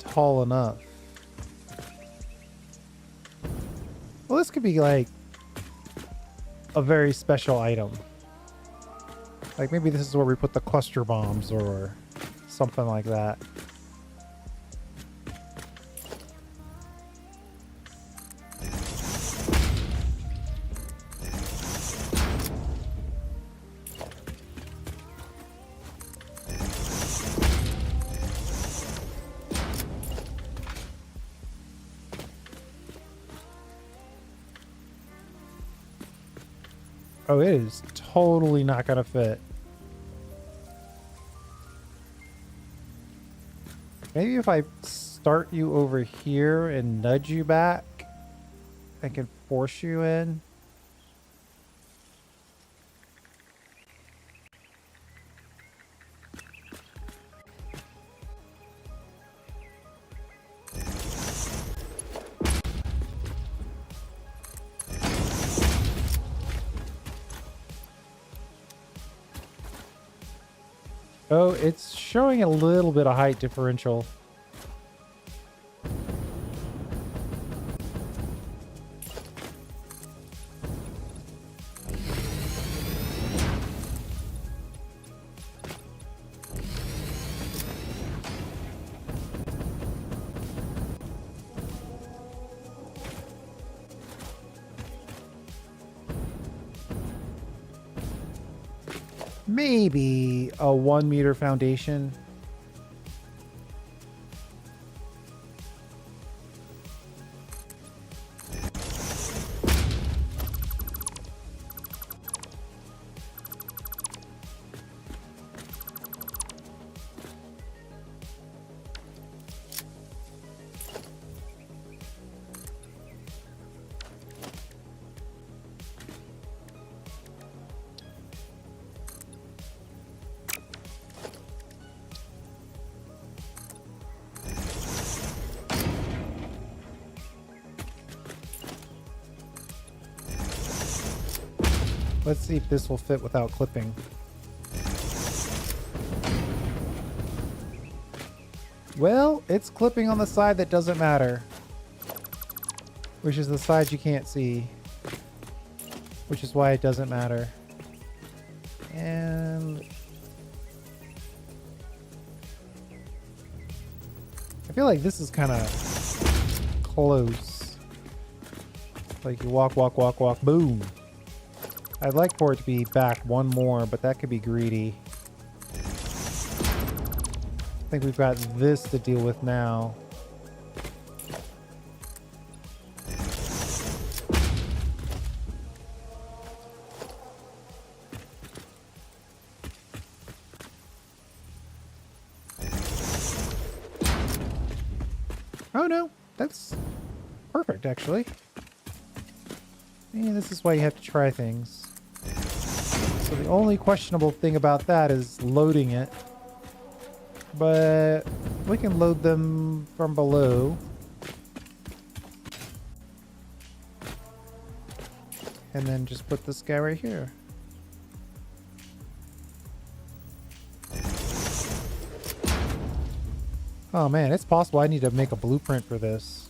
tall enough. Well, this could be like a very special item. Like maybe this is where we put the cluster bombs or something like that. Oh, it is totally not gonna fit. Maybe if I start you over here and nudge you back, I can force you in. Oh, it's showing a little bit of height differential. Maybe a 1 meter foundation. Let's see if this will fit without clipping. Well, it's clipping on the side that doesn't matter, which is the side you can't see, which is why it doesn't matter. And I feel like this is kind of close. Like you walk, walk, walk, walk, boom. I'd like for it to be back one more, but that could be greedy. I think we've got this to deal with now. Oh no, that's perfect actually. And this is why you have to try things. So the only questionable thing about that is loading it. But we can load them from below. And then just put this guy right here. Oh man, it's possible I need to make a blueprint for this.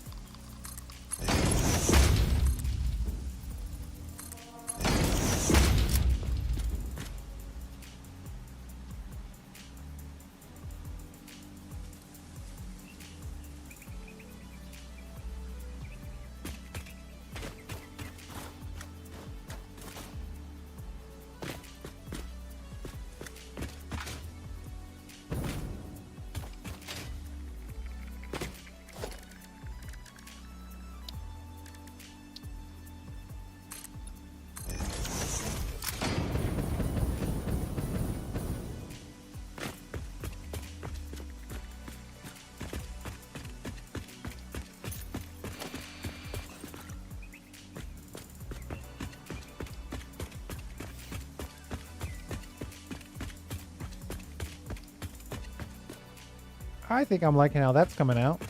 I think I'm liking how that's coming out.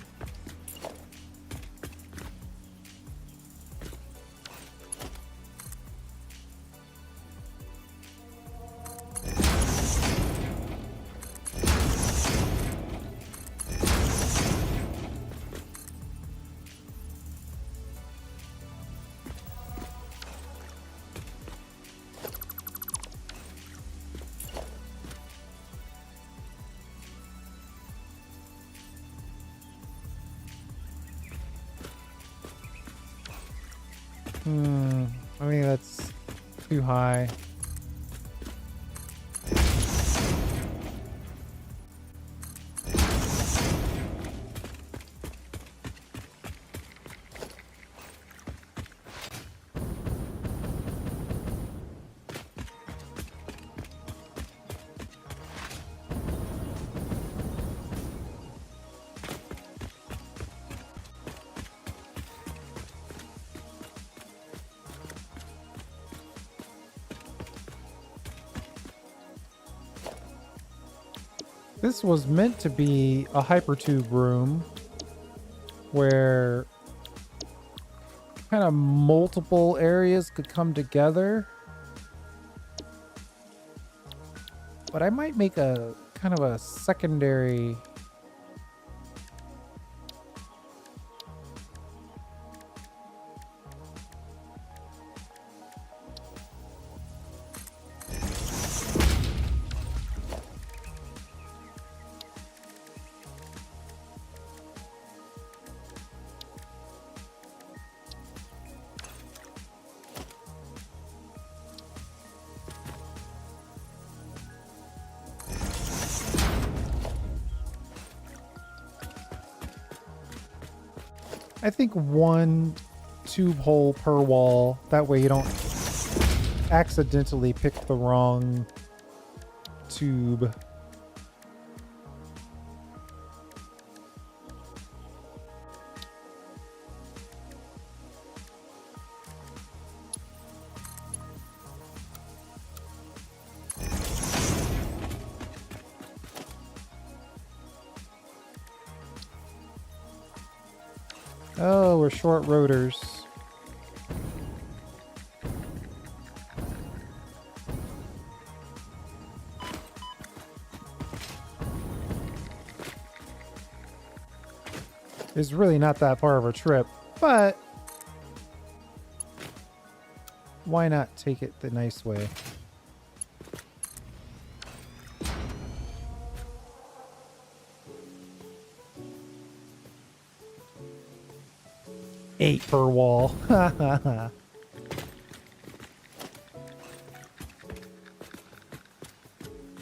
I mean, that's too high. This was meant to be a hypertube room where kind of multiple areas could come together. But I might make a kind of a secondary. I think one tube hole per wall. That way you don't accidentally pick the wrong tube. Oh, we're short rotors. It's really not that far of a trip, but why not take it the nice way? Eight per wall.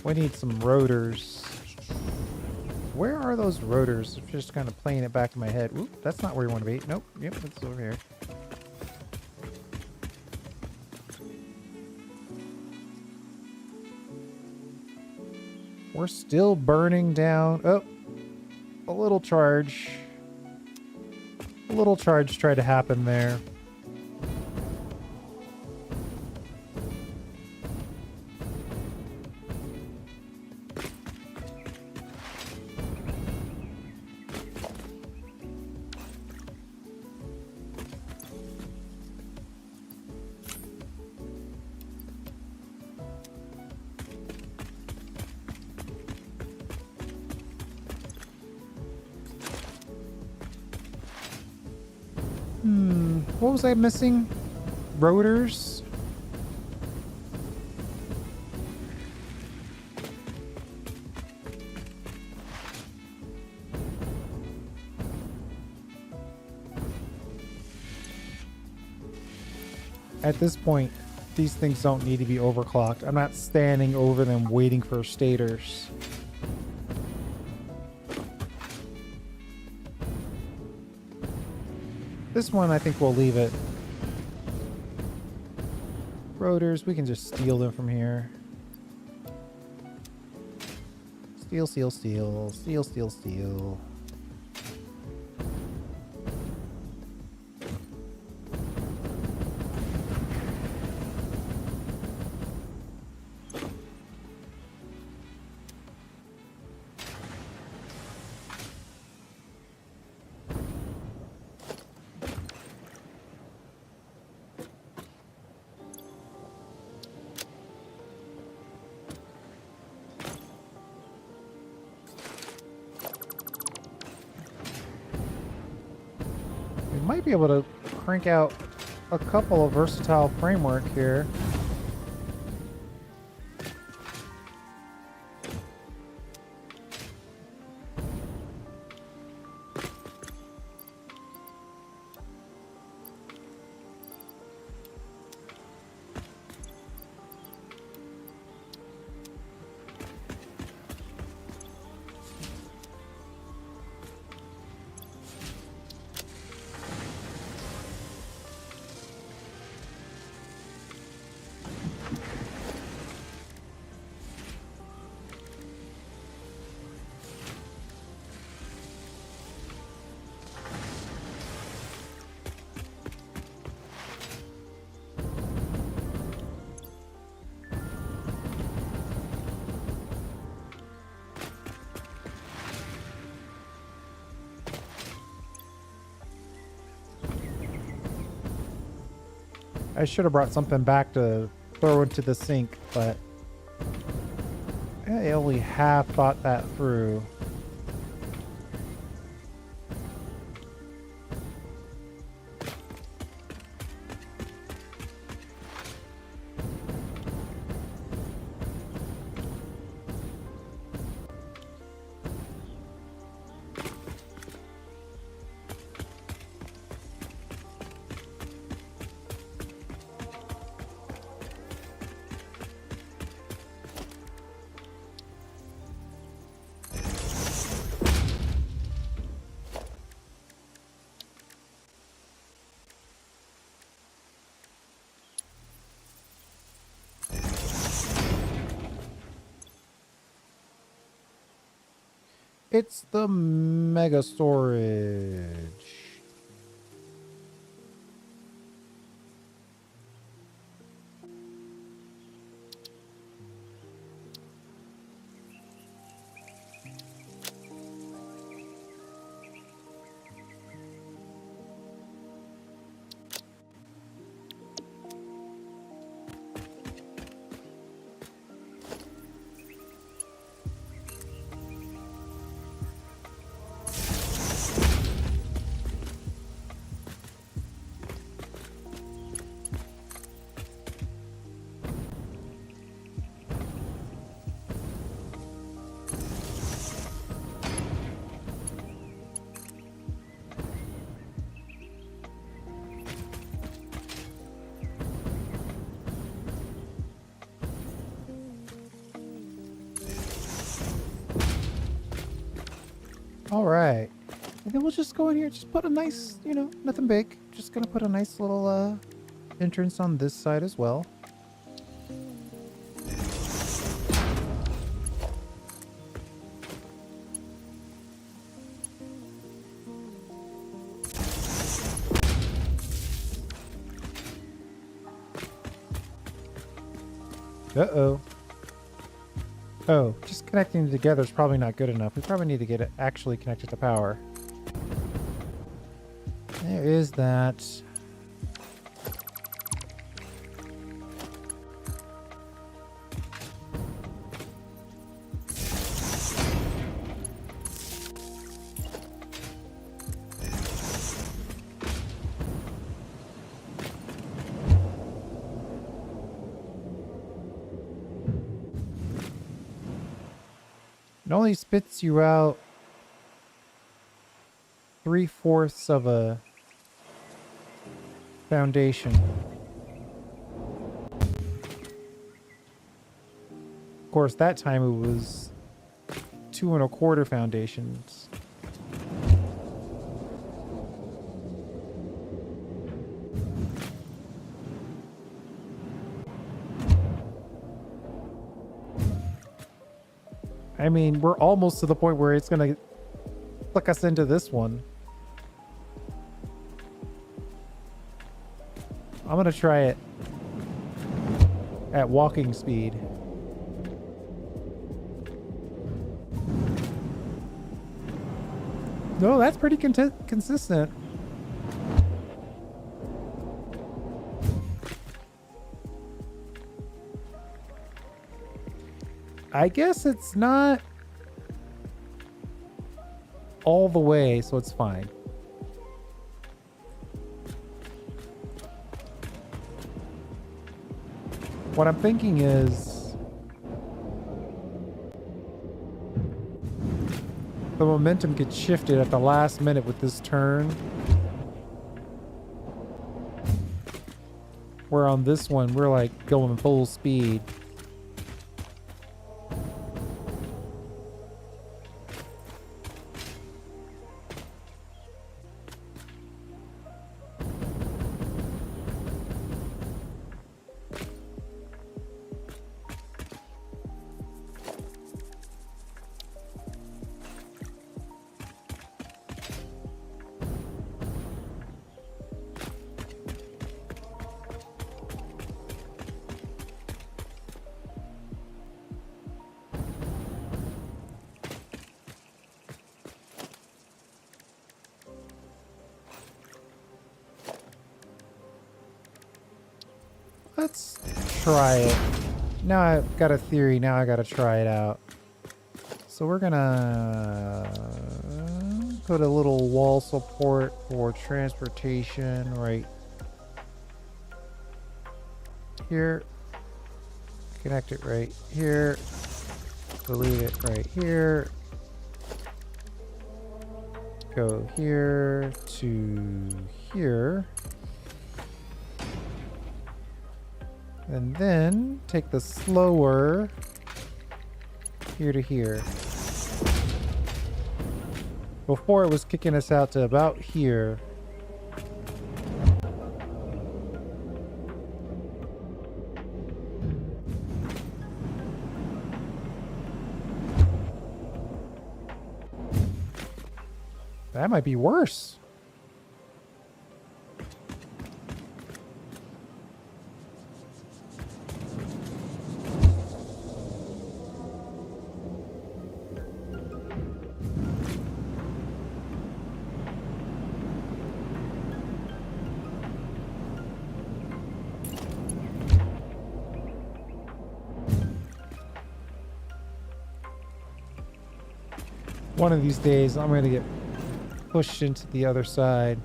We need some rotors. Where are those rotors? I'm just kind of playing it back in my head. Oop, that's not where you want to be. Nope. Yep, it's over here. We're still burning down. Oh, a little charge. A little charge tried to happen there. What was I missing? Rotors? At this point, these things don't need to be overclocked. I'm not standing over them waiting for stators. This one, I think we'll leave it. Rotors, we can just steal them from here. Steal, steal, steal. Steal, steal, steal. Might be able to crank out a couple of versatile framework here. I should have brought something back to throw into the sink, but I only half thought that through. It's the mega storage. All right. And then we'll just go in here, just put a nice, you know, nothing big. Just gonna put a nice little entrance on this side as well. Uh-oh. Oh, just connecting together is probably not good enough. We probably need to get it actually connected to power. There is that. It only spits you out 3/4 of a foundation. Of course, that time it was 2 1/4 foundations. I mean, we're almost to the point where it's gonna flick us into this one. I'm gonna try it at walking speed. No, that's pretty consistent. I guess it's not all the way, so it's fine. What I'm thinking is the momentum gets shifted at the last minute with this turn. Where on this one, we're like going full speed. Let's try it. Now I've got a theory. Now I got to try it out. So we're gonna put a little wall support for transportation right here. Connect it right here. Delete it right here. Go here to here. And then take the slower here to here. Before it was kicking us out to about here. That might be worse. One of these days, I'm going to get pushed into the other side.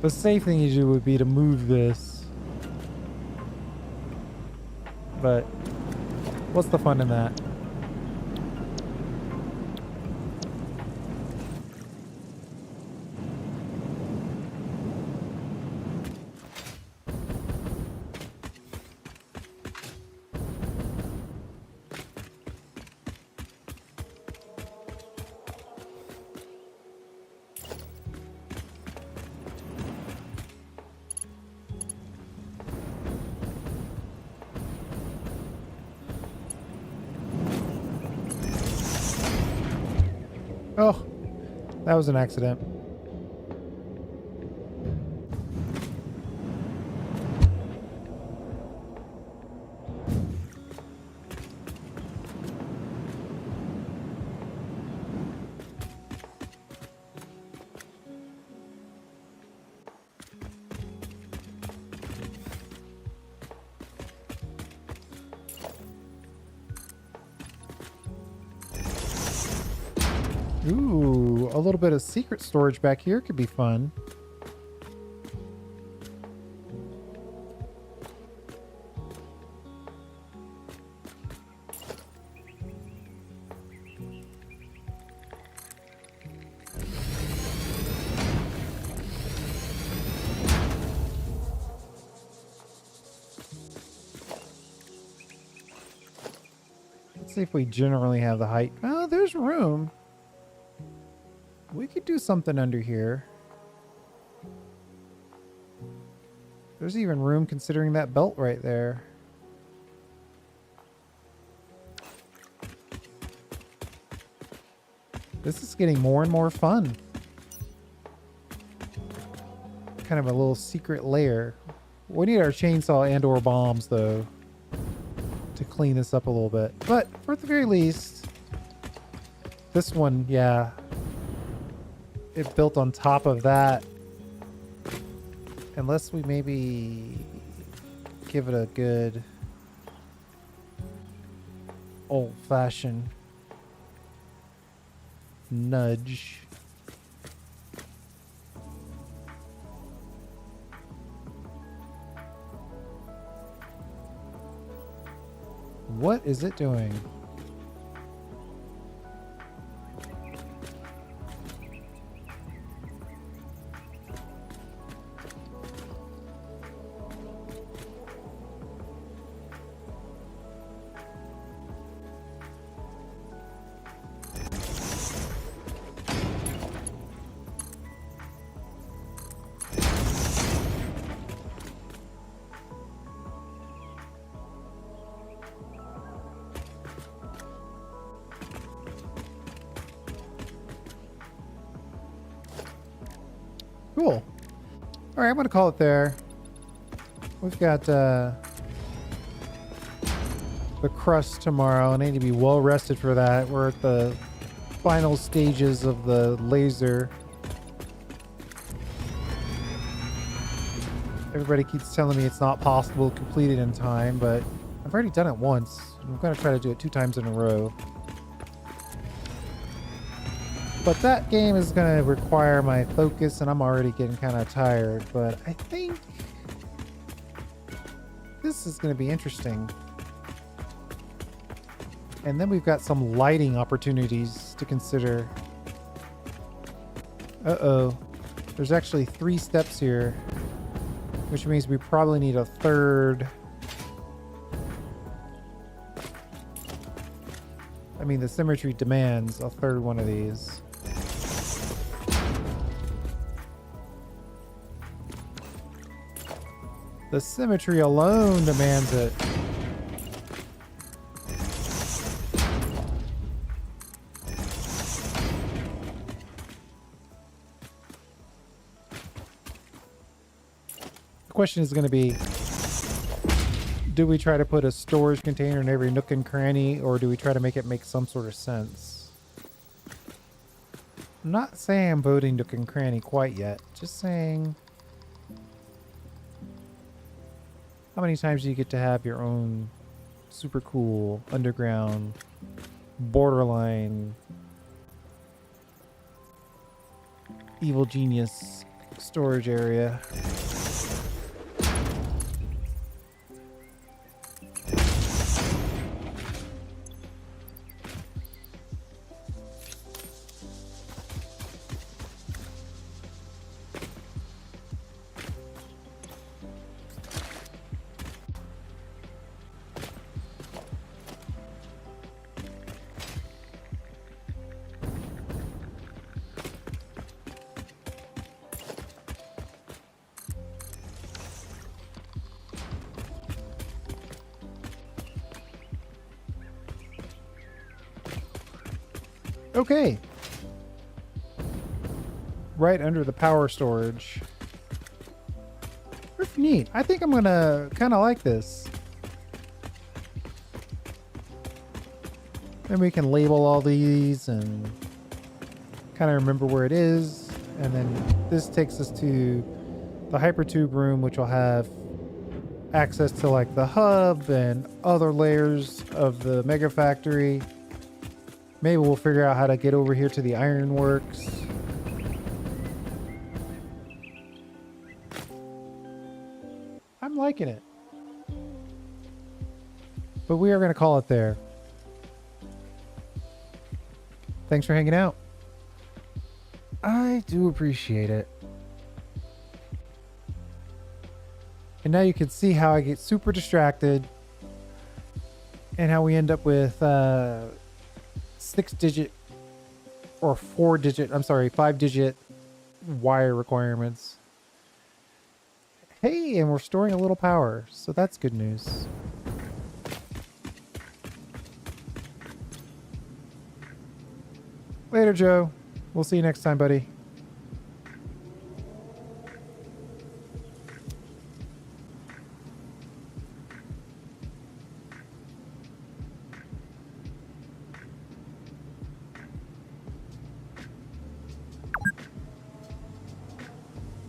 The safe thing to do would be to move this. But what's the fun in that? Oh, that was an accident. Ooh, a little bit of secret storage back here could be fun. Let's see if we generally have the height. Oh, there's room. We could do something under here. There's even room considering that belt right there. This is getting more and more fun. Kind of a little secret lair. We need our chainsaw and or bombs though to clean this up a little bit. But for the very least, this one, yeah, it built on top of that. Unless we maybe give it a good old-fashioned nudge. What is it doing? Cool. All right, I'm going to call it there. We've got the crust tomorrow, and I need to be well rested for that. We're at the final stages of the laser. Everybody keeps telling me it's not possible to complete it in time, but I've already done it once. I'm going to try to do it 2 times in a row. But that game is going to require my focus, and I'm already getting kind of tired. But I think this is going to be interesting. And then we've got some lighting opportunities to consider. Uh-oh. There's actually 3 steps here, which means we probably need a third. I mean, the symmetry demands a third one of these. The symmetry alone demands it. The question is going to be, do we try to put a storage container in every nook and cranny, or do we try to make it make some sort of sense? I'm not saying I'm voting nook and cranny quite yet. Just saying, how many times do you get to have your own super cool underground borderline evil genius storage area? Okay. Right under the power storage. Pretty neat. I think I'm gonna kind of like this. Then we can label all these and kind of remember where it is. And then this takes us to the hypertube room, which will have access to like the hub and other layers of the mega factory. Maybe we'll figure out how to get over here to the ironworks. I'm liking it. But we are going to call it there. Thanks for hanging out. I do appreciate it. And now you can see how I get super distracted and how we end up with 6-digit or 4-digit, I'm sorry, 5-digit wire requirements. Hey, and we're storing a little power, so that's good news. Later, Joe. We'll see you next time, buddy.